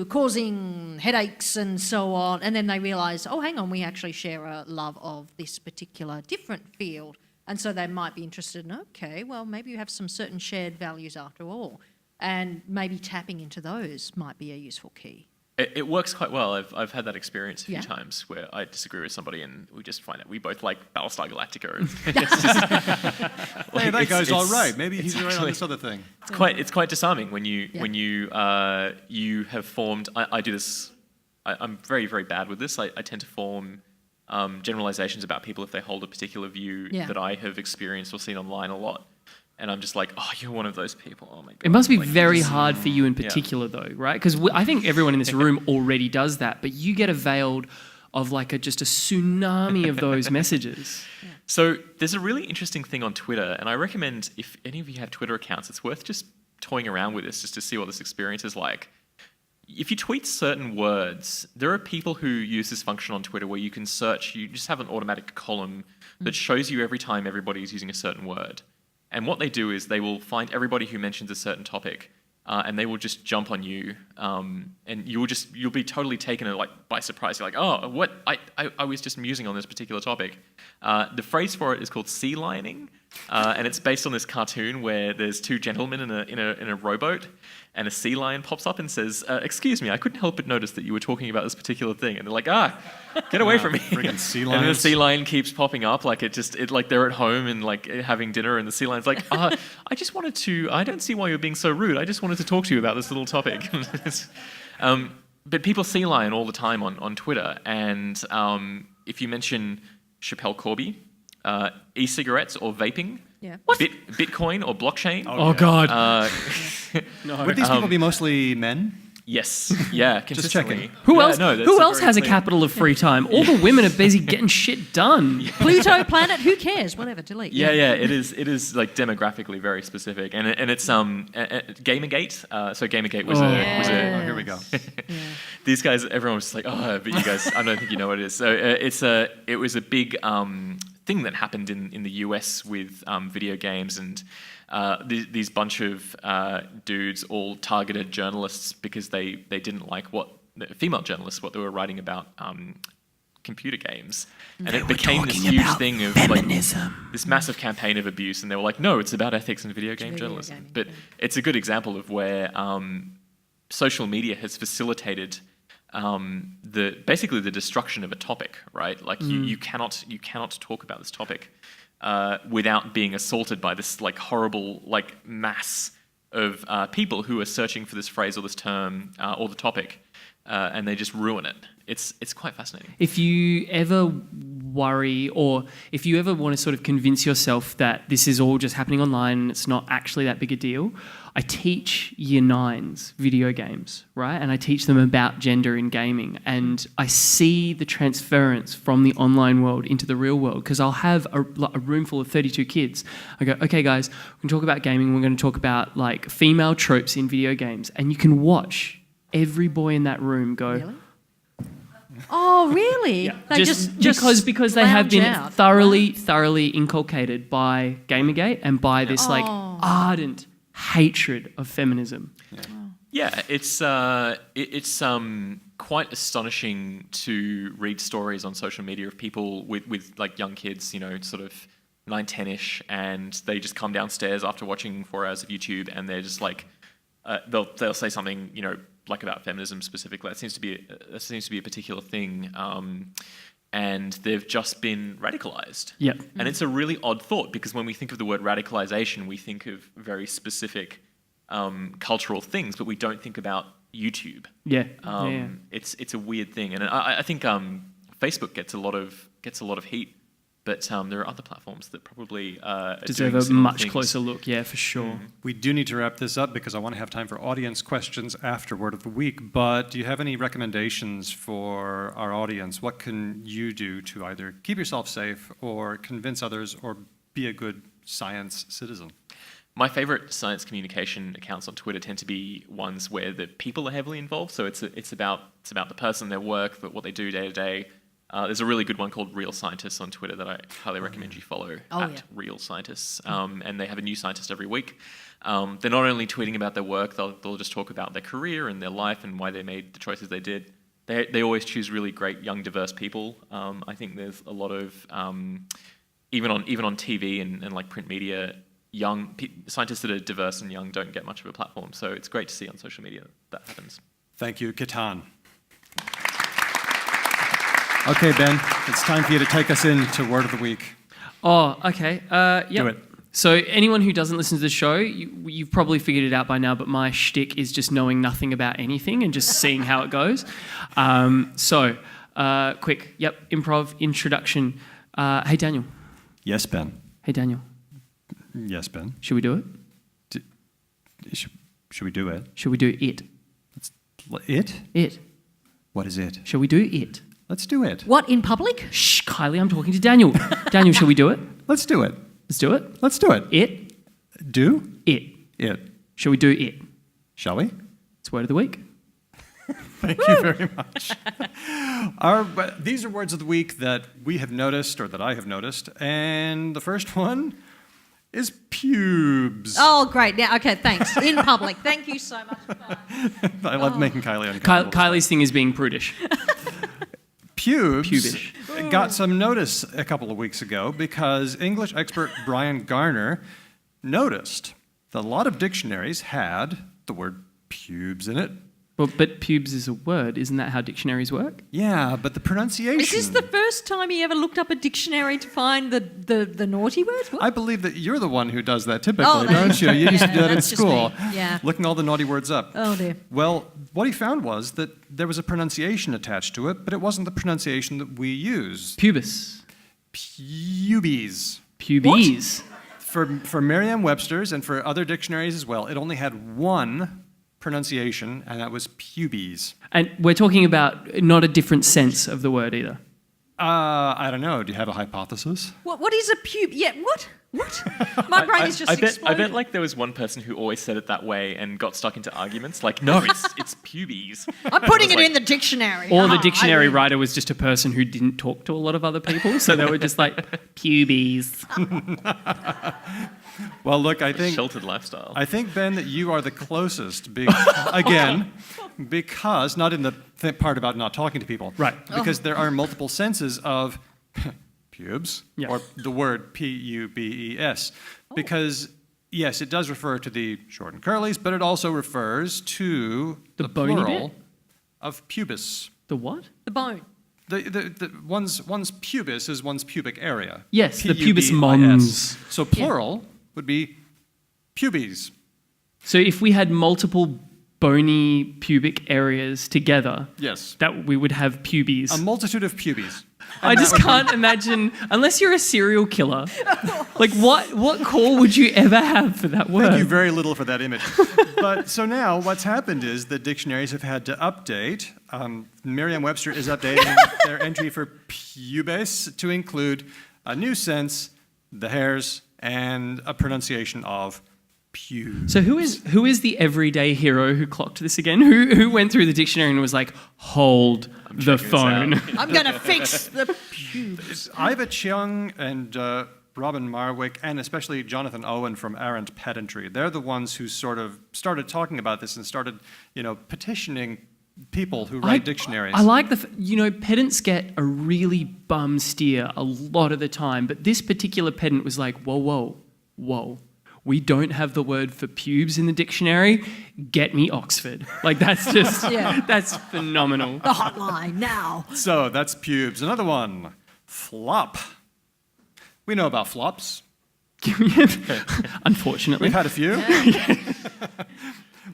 causing headaches and so on." And then they realise, oh, hang on, we actually share a love of this particular different field. And so they might be interested in, okay, well, maybe you have some certain shared values after all. And maybe tapping into those might be a useful key. It works quite well. I've had that experience a few Yeah. times where I disagree with somebody and we just find out we both like Battlestar Galactica. It's just, Hey, that guy's all it's- right. Maybe it's he's right on actually- this other thing. It's quite disarming when you you have formed. I do this. I'm very, very bad with this. I tend to form generalizations about people if they hold a particular view Yeah. that I have experienced or seen online a lot. And I'm just like, oh, you're one of those people. Oh my god. It must be Like, very just- hard for you in particular, though, right? Because I think everyone in this room already does that, but you get availed of like just a tsunami of those messages. So there's a really interesting thing on Twitter, and I recommend if any of you have Twitter accounts, it's worth just toying around with this just to see what this experience is like. If you tweet certain words, there are people who use this function on Twitter where you can search, you just have an automatic column that shows you every time everybody is using a certain word. And what they do is they will find everybody who mentions a certain topic, and they will just jump on you, and you'll be totally taken by surprise. You're like, oh, what? I was just musing on this particular topic. The phrase for it is called sea lining, and it's based on this cartoon where there's two gentlemen in a rowboat, and a sea lion pops up and says, "Excuse me, I couldn't help but notice that you were talking about this particular thing." And they're like, get away from me. Friggin' sea And then the lions. sea lion keeps popping up, like like they're at home and like having dinner, and the sea lion's like, I don't see why you're being so rude. I just wanted to talk to you about this little topic. But people sea lion all the time on Twitter, and if you mention Chappelle Corby, e-cigarettes or vaping, Yeah. Bitcoin or blockchain, Oh, God. no, Would these people be mostly men? yes, yeah, consistently. checking. Who Yeah, else? no, that's Who a else very has a clear- capital of free time? All the women are busy getting shit done. Pluto, planet, who cares? Whatever, delete. Yeah, it is like demographically very specific, and it's Gamergate. So Gamergate was Oh. was Oh, a here we go. these guys. Everyone was just like, oh, but you guys, I don't think you know what it is. So it was a big thing that happened in the US with video games, and these bunch of dudes all targeted journalists because they didn't like female journalists what they were writing about computer games, and it became this huge thing of feminism. Like this massive campaign of abuse, and they were like, no, it's about ethics and video game Video journalism. gaming, But yeah. it's a good example of where social media has facilitated basically the destruction of a topic, right? Like you cannot talk about this topic without being assaulted by this like horrible like mass of people who are searching for this phrase or this term or the topic, and they just ruin it. It's quite fascinating. If you ever worry, or if you ever want to sort of convince yourself that this is all just happening online and it's not actually that big a deal, I teach year 9s video games, right? And I teach them about gender in gaming, and I see the transference from the online world into the real world, because I'll have a room full of 32 kids. I go, okay guys, we're going to talk about gaming, we're going to talk about like female tropes in video games, and you can watch every boy in that room go, Really? Oh, really? yeah, They because they have lounge been out, thoroughly inculcated by Gamergate and by this like Oh. ardent hatred of feminism. Yeah, it's quite astonishing to read stories on social media of people with like young kids, sort of 9, 10-ish, and they just come downstairs after watching 4 hours of YouTube, and they're just like, they'll say something, like about feminism specifically. That seems to be a particular thing, and they've just been radicalized. Yep. And it's a really odd thought, because when we think of the word radicalization, we think of very specific cultural things, but we don't think about YouTube. Yeah. It's a weird thing, and I think Facebook gets a lot of heat, but there are other platforms that probably are Deserve doing a similar much things. closer look, yeah, for sure. We do need to wrap this up because I want to have time for audience questions after Word of the Week. But do you have any recommendations for our audience? What can you do to either keep yourself safe or convince others or be a good science citizen? My favorite science communication accounts on Twitter tend to be ones where the people are heavily involved. So it's about the person, their work, what they do day to day. There's a really good one called Real Scientists on Twitter that I highly recommend you follow, at yeah. Real Scientists. And they have a new scientist every week. They're not only tweeting about their work, they'll just talk about their career and their life and why they made the choices they did. They always choose really great, young, diverse people. I think there's a lot of, even on TV and like print media, scientists that are diverse and young don't get much of a platform. So it's great to see on social media that happens. Thank you, Ketan. Okay, Ben, it's time for you to take us into Word of the Week. Oh, okay. Yep. Do it. So anyone who doesn't listen to the show, you've probably figured it out by now, but my shtick is just knowing nothing about anything and just seeing how it goes. Quick, improv introduction. Hey, Daniel. Yes, Ben. Hey, Daniel. Yes, Ben. Should we do it? Should we do it? Should we do it? It? It. What is it? Shall we do it? Let's do it. What, in public? Shh, Kylie, I'm talking to Daniel. Daniel, shall we do it? Let's do it. Let's do it. Let's do it. It. Do It. it. Shall we do it? Shall we? It's Word of the Week. Thank you very much. These are words of the week that we have noticed, or that I have noticed, and the first one is pubes. Oh, great. Now, okay, thanks. In public. Thank you so much. I love making Kylie uncomfortable. Kylie's thing is being prudish. Pubes Pubish. got some notice a couple of weeks ago because English expert Brian Garner noticed that a lot of dictionaries had the word pubes in it. Well, but pubes is a word. Isn't that how dictionaries work? Yeah, but the pronunciation... Is this the first time you ever looked up a dictionary to find the naughty word? What? I believe that you're the one who does that typically, Oh, don't you? You used to do that in that's just school, me. Yeah. looking all the naughty words up. Oh, dear. Well, what he found was that there was a pronunciation attached to it, but it wasn't the pronunciation that we use. Pubis. Pubes. Pubes. For Merriam-Webster's and for other dictionaries as well, it only had one pronunciation, and that was pubes. And we're talking about not a different sense of the word either. I don't know. Do you have a hypothesis? What is a pube? Yeah, what? What? My brain is just I bet exploding. like there was one person who always said it that way and got stuck into arguments. Like, no, it's pubes. I'm putting it like- in the dictionary. Or the Ah, dictionary I mean- writer was just a person who didn't talk to a lot of other people, so they were just like, pubes. Well, look, I think... Sheltered lifestyle. I think, Ben, that you are the closest, again, because, not in the part about not talking to people. Right. Because there are multiple senses of pubes, Yeah. or the word P-U-B-E-S. Because, yes, it does refer to the short and curlies, but it also refers to The bony plural bit? of pubis. The what? The bone. One's pubis is one's pubic area. Yes, the pubis P-U-B-I-S. mons. So plural would be pubes. So if we had multiple bony pubic areas together, Yes. that we would have pubes. A multitude of pubes. I just can't imagine, unless you're a serial killer, like what call would you ever have for that word? Thank you very little for that image. But so now what's happened is the dictionaries have had to update. Merriam-Webster is updating their entry for pubes to include a new sense, the hairs, and a pronunciation of pubes. So who is the everyday hero who clocked this again? Who went through the dictionary and was like, hold the checking this phone? out. I'm going to fix the pubes. Iva Cheung and Robin Marwick, and especially Jonathan Owen from Arrant Pedantry, they're the ones who sort of started talking about this and started, petitioning people who write dictionaries. I like pedants get a really bum steer a lot of the time, but this particular pedant was like, whoa. We don't have the word for pubes in the dictionary. Get me Oxford. Like, that's just, that's phenomenal. The hotline now. So that's pubes. Another one, flop. We know about flops. Unfortunately. We've had a few.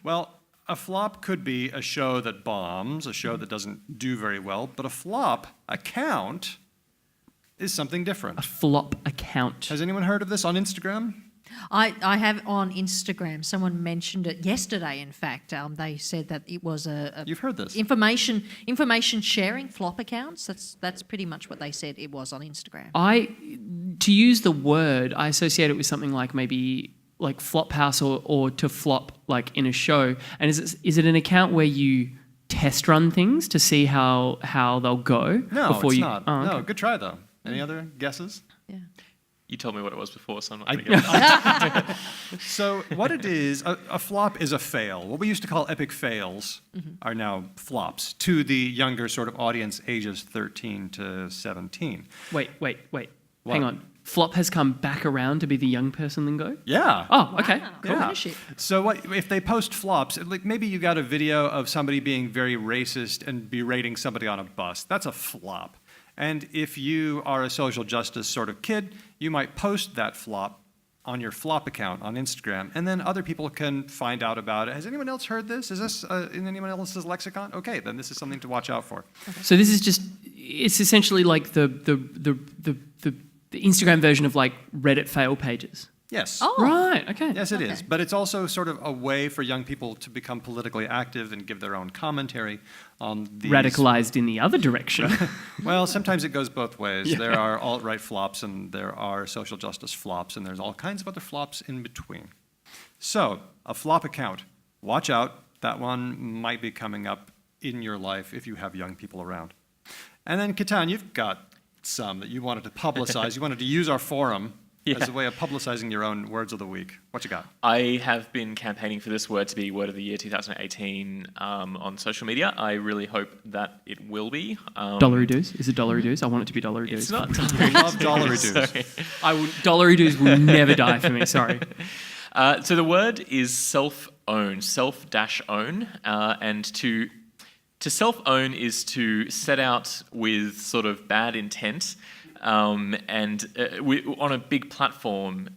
Well, a flop could be a show that bombs, a show that doesn't do very well, but a flop account is something different. A flop account. Has anyone heard of this on Instagram? I have on Instagram. Someone mentioned it yesterday. In fact, they said that it was a You've heard this. information sharing flop accounts. That's pretty much what they said it was on Instagram. To use the word, I associate it with something like maybe like Flophouse or to flop like in a show. And is it an account where you test run things to see how they'll go? No, before it's you... not. Oh, No, okay. good try though. Any other guesses? Yeah. You told me what it was before, so I'm not going to get it. So what it is, a flop is a fail. What we used to call epic fails are now flops to the younger sort of audience, ages 13 to 17. Wait. What? Hang on. Flop has come back around to be the young person lingo? Yeah. Oh, okay. Wow, Cool. Yeah. ownership. So what if they post flops? Like maybe you got a video of somebody being very racist and berating somebody on a bus. That's a flop. And if you are a social justice sort of kid, you might post that flop on your flop account on Instagram, and then other people can find out about it. Has anyone else heard this? Is this in anyone else's lexicon? Okay, then this is something to watch out for. So this is just, it's essentially like the Instagram version of like Reddit fail pages. Yes. Oh. Right, okay. Yes, it is. Okay. But it's also sort of a way for young people to become politically active and give their own commentary on these. Radicalized in the other direction. Well, sometimes it goes both ways. There are alt-right flops and there are social justice flops, and there's all kinds of other flops in between. So, a flop account. Watch out. That one might be coming up in your life if you have young people around. And then, Ketan, you've got some that you wanted to publicize. You wanted to use our forum as a way of publicizing your own words of the week. What you got? I have been campaigning for this word to be Word of the Year 2018 on social media. I really hope that it will be. Dollary doos? Is it dollary doos? I want it to be dollary doos. It's not I love dollary dues. Sorry. Dollary doos will never die for me, sorry. So the word is self-own, self-own, and to self-own is to set out with sort of bad intent and on a big platform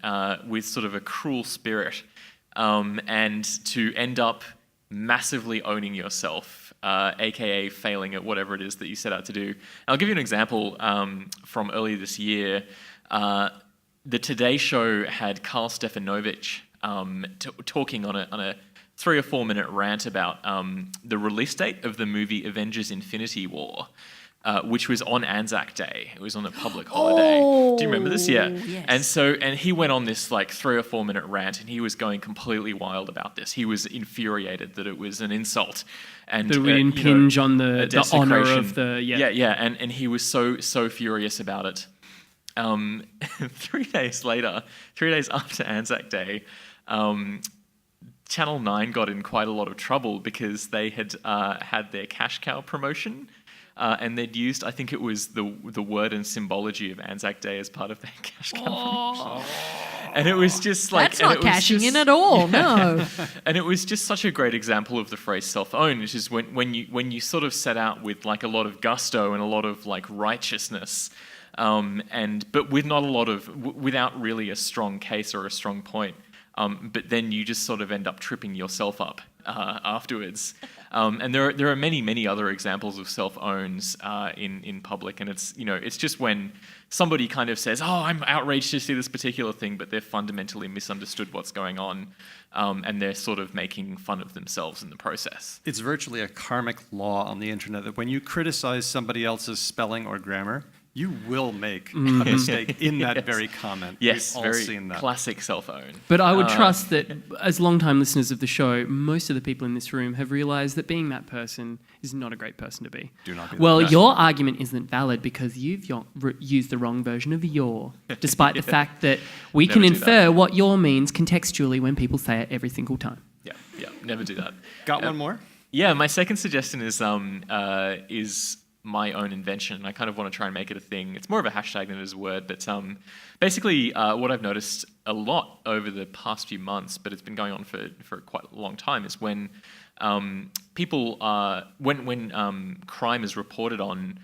with sort of a cruel spirit, and to end up massively owning yourself, aka failing at whatever it is that you set out to do. I'll give you an example from earlier this year. The Today Show had Carl Stefanovich talking on a 3 or 4 minute rant about the release date of the movie Avengers: Infinity War. Which was on Anzac Day. It was on a public holiday. Do you remember this? Yeah. Yes. And he went on this like 3 or 4 minute rant, and he was going completely wild about this. He was infuriated that it was an insult, and That we impinge on the honour desecration. of the... And he was so furious about it. 3 days later, 3 days after Anzac Day, Channel 9 got in quite a lot of trouble because they had had their cash cow promotion. And they'd used, I think it was the word and symbology of Anzac Day as part of their cash cow promotion. And it was just like... That's not cashing in at all, no. And it was just such a great example of the phrase self-own, which is when you sort of set out with like a lot of gusto and a lot of like righteousness, but with not a lot of, without really a strong case or a strong point. But then you just sort of end up tripping yourself up afterwards. And there are many other examples of self-owns in public, and it's just when somebody kind of says, "Oh, I'm outraged to see this particular thing," but they're fundamentally misunderstood what's going on, and they're sort of making fun of themselves in the process. It's virtually a karmic law on the internet that when you criticize somebody else's spelling or grammar, you will make a mistake in that very comment. Yes, We've all very seen that. classic self-own. But I would trust that as long-time listeners of the show, most of the people in this room have realised that being that person is not a great person to be. Do not be Well, that person. your argument isn't valid because you've used the wrong version of your, despite the fact that we Never can do infer what your means contextually when people say it every single time. Yeah, never do that. Got one more? Yeah, my second suggestion is my own invention. I kind of want to try and make it a thing. It's more of a hashtag than it is a word, but basically what I've noticed a lot over the past few months, but it's been going on for quite a long time, is when people when crime is reported on,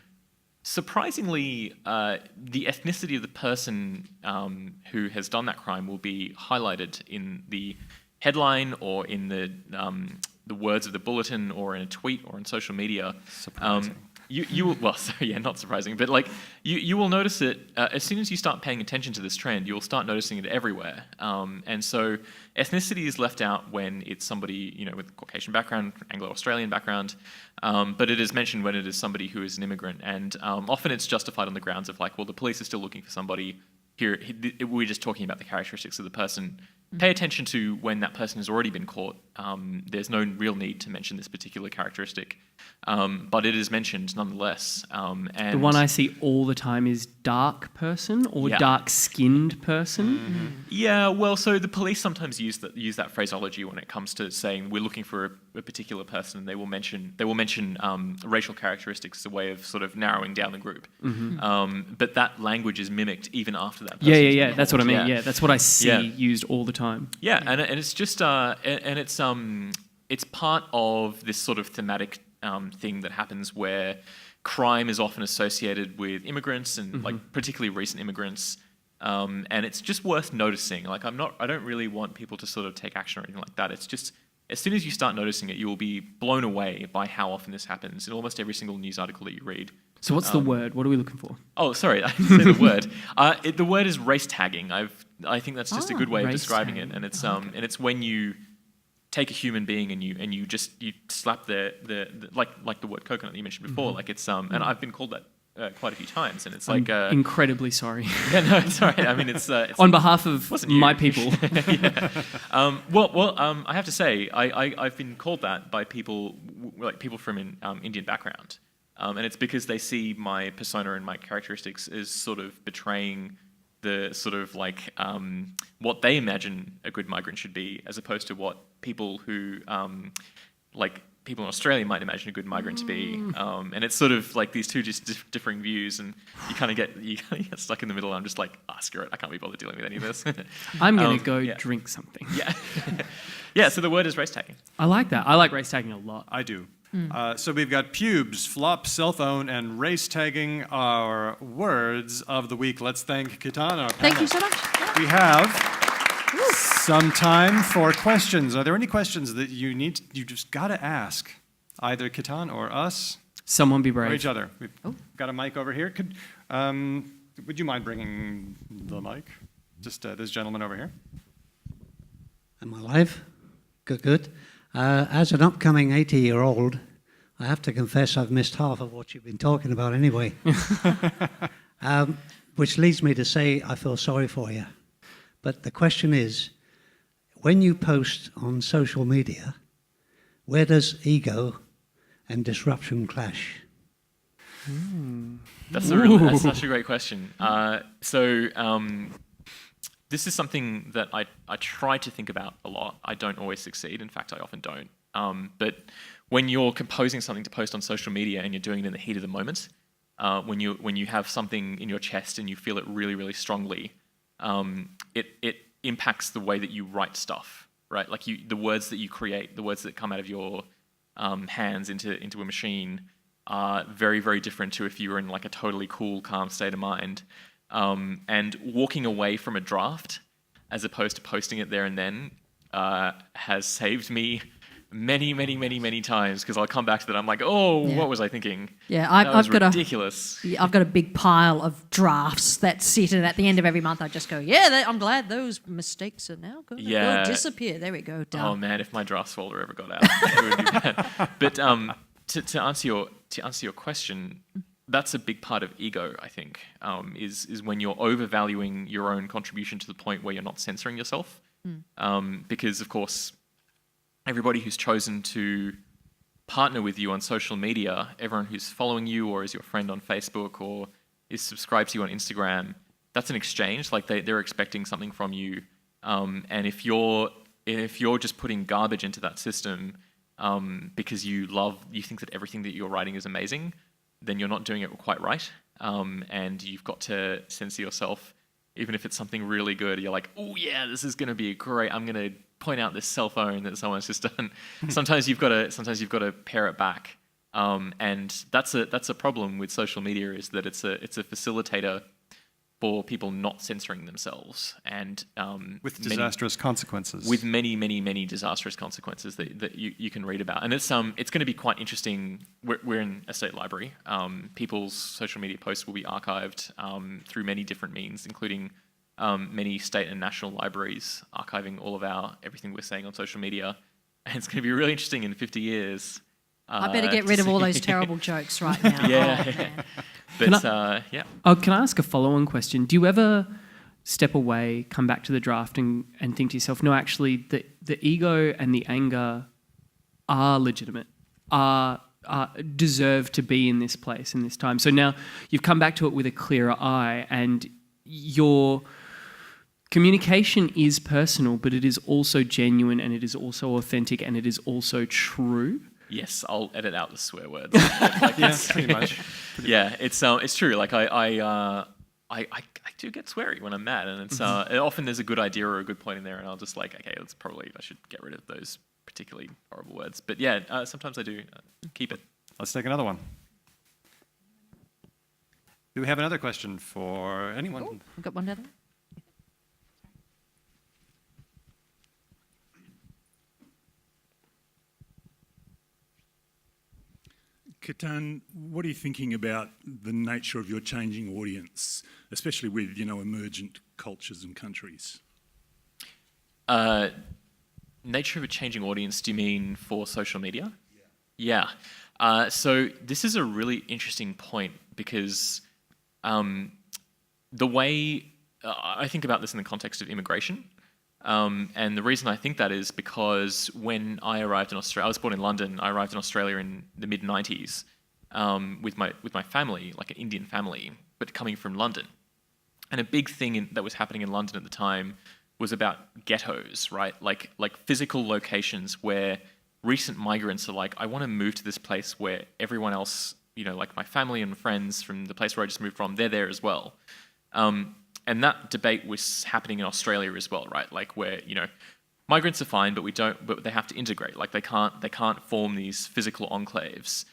surprisingly, the ethnicity of the person who has done that crime will be highlighted in the headline or in the words of the bulletin or in a tweet or on social media. Surprising. You will, well, so yeah, not surprising, but like you will notice it as soon as you start paying attention to this trend. You'll start noticing it everywhere, and so ethnicity is left out when it's somebody with a Caucasian background, Anglo-Australian background, but it is mentioned when it is somebody who is an immigrant, and often it's justified on the grounds of like, well, the police are still looking for somebody we're just talking about the characteristics of the person. Pay attention to when that person has already been caught. There's no real need to mention this particular characteristic, but it is mentioned nonetheless. And The one I see all the time is dark person or Yeah. dark-skinned person. Yeah, well, so the police sometimes use that phraseology when it comes to saying we're looking for a particular person. They will mention racial characteristics as a way of sort of narrowing down the group. But that language is mimicked even after that. Yeah, person's yeah. been That's what I caught. mean. Yeah, that's what I see Yeah. used all the time. Yeah, and it's just it's part of this sort of thematic thing that happens where crime is often associated with immigrants and like particularly recent immigrants, and it's just worth noticing. Like I don't really want people to sort of take action or anything like that. It's just as soon as you start noticing it, you will be blown away by how often this happens in almost every single news article that you read. So what's the word? What are we looking for? Oh, sorry, I didn't say the word. The word is race tagging. I think that's just a good way of race describing tagging. it, and it's and it's when you take a human being and you slap the like the word coconut that you mentioned before. Like it's and I've been called that quite a few times, and it's like Incredibly sorry. yeah, no, it's all right. I mean, it's On behalf of wasn't you. my people. I have to say, I've been called that by people like people from an Indian background, and it's because they see my persona and my characteristics as sort of betraying the sort of like what they imagine a good migrant should be, as opposed to what people who like people in Australia might imagine a good migrant to be, and it's sort of like these two just differing views, and you kind of get stuck in the middle. And I'm just like, screw it, I can't be bothered dealing with any of this. I'm going to go yeah. drink something. Yeah, yeah. So the word is race tagging. I like that. I like race tagging a lot. I do. So we've got pubes, flop, cell phone, and race tagging our words of the week. Let's thank Ketan, our Thank panel. you so much. We have some time for questions. Are there any questions that you just got to ask, either Ketan or us Someone be or brave. each other? We've got a mic over here. Would you mind bringing the mic? Just this gentleman over here. Am I live? Good. As an upcoming 80-year-old, I have to confess I've missed half of what you've been talking about anyway. Which leads me to say I feel sorry for you. But the question is, when you post on social media, where does ego and disruption clash? That's such a great question. This is something that I try to think about a lot. I don't always succeed. In fact, I often don't. But when you're composing something to post on social media and you're doing it in the heat of the moment, when you have something in your chest and you feel it really, really strongly, it impacts the way that you write stuff, right? Like the words that you create, the words that come out of your hands into a machine are very, very different to if you were in like a totally cool, calm state of mind. And walking away from a draft as opposed to posting it there and then has saved me many, many, many, many times, because I'll come back to that. I'm like, what was I thinking? Yeah, That was I've got ridiculous. I've got a big pile of drafts that sit, and at the end of every month I just go, I'm glad those mistakes are now going to Yeah. disappear. There we go, done. Oh man, if my drafts folder ever got out, it would be bad. But to answer your question, that's a big part of ego, I think, is when you're overvaluing your own contribution to the point where you're not censoring yourself. Because, of course, everybody who's chosen to partner with you on social media, everyone who's following you or is your friend on Facebook or is subscribed to you on Instagram, that's an exchange. Like they're expecting something from you. And if you're just putting garbage into that system because you think that everything that you're writing is amazing, then you're not doing it quite right. And you've got to censor yourself. Even if it's something really good, you're like, oh yeah, this is going to be great. I'm going to point out this cell phone that someone's just done. Sometimes you've got to pare it back. And that's a problem with social media, is that it's a facilitator for people not censoring themselves, and With disastrous consequences. with many, many, many disastrous consequences that you can read about. And it's going to be quite interesting. We're in a state library. People's social media posts will be archived through many different means, including many state and national libraries archiving all of everything we're saying on social media. And it's going to be really interesting in 50 years. I better get to rid of all see- those terrible jokes right now. Yeah. Oh, man. But yeah. Oh, can I ask a follow-on question? Do you ever step away, come back to the draft and think to yourself, no, actually the ego and the anger are legitimate, deserve to be in this place, in this time. So now you've come back to it with a clearer eye, and your communication is personal, but it is also genuine, and it is also authentic, and it is also true. Yes, I'll edit out the swear words. Yeah, pretty much. Yeah, it's true. Like I do get sweary when I'm mad, and it's often there's a good idea or a good point in there, and I'll just like, okay, I should get rid of those particularly horrible words. But yeah, sometimes I do keep it. Let's take another one. Do we have another question for anyone? Oh, we've got one down there. Ketan, what are you thinking about the nature of your changing audience, especially with, emergent cultures and countries? Nature of a changing audience, do you mean for social media? Yeah. So this is a really interesting point because the way I think about this in the context of immigration, and the reason I think that is because when I arrived in Australia, I was born in London. I arrived in Australia in the mid-90s with my family, like an Indian family, but coming from London. And a big thing that was happening in London at the time was about ghettos, right? Like physical locations where recent migrants are like, I want to move to this place where everyone else, like my family and friends from the place where I just moved from, they're there as well. And that debate was happening in Australia as well, right? Like where, migrants are fine, but they have to integrate. Like they can't form these physical enclaves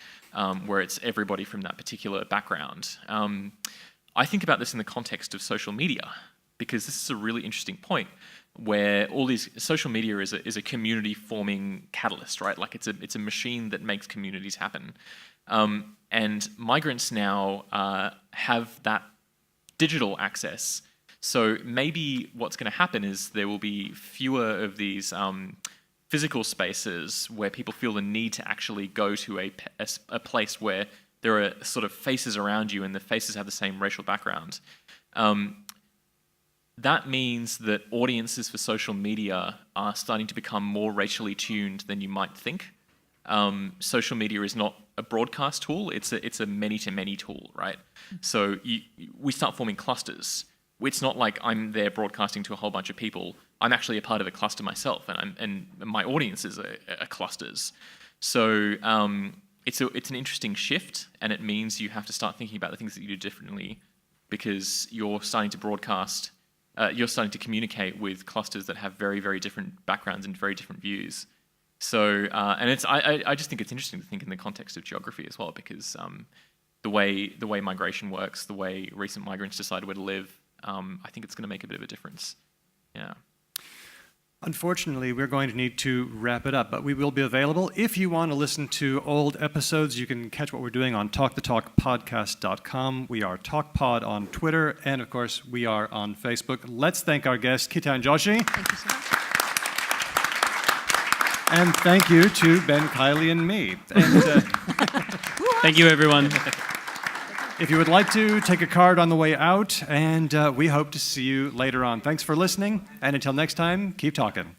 where it's everybody from that particular background. I think about this in the context of social media because this is a really interesting point where all these social media is a community forming catalyst, right? Like it's a machine that makes communities happen. And migrants now have that digital access. So maybe what's going to happen is there will be fewer of these physical spaces where people feel the need to actually go to a place where there are sort of faces around you and the faces have the same racial background. That means that audiences for social media are starting to become more racially tuned than you might think. Social media is not a broadcast tool, it's a many-to-many tool, right? So we start forming clusters. It's not like I'm there broadcasting to a whole bunch of people. I'm actually a part of a cluster myself, and my audiences are clusters. So it's an interesting shift, and it means you have to start thinking about the things that you do differently because you're starting to broadcast, you're starting to communicate with clusters that have very, very different backgrounds and very different views. So, and I just think it's interesting to think in the context of geography as well, because the way migration works, the way recent migrants decide where to live, I think it's going to make a bit of a difference. Yeah. Unfortunately, we're going to need to wrap it up, but we will be available. If you want to listen to old episodes, you can catch what we're doing on talkthetalkpodcast.com. We are TalkPod on Twitter, and of course, we are on Facebook. Let's thank our guest, Ketan Joshi. Thank you so much. And thank you to Ben, Kylie, and me. And, Thank you, everyone. if you would like to, take a card on the way out, and we hope to see you later on. Thanks for listening, and until next time, keep talking.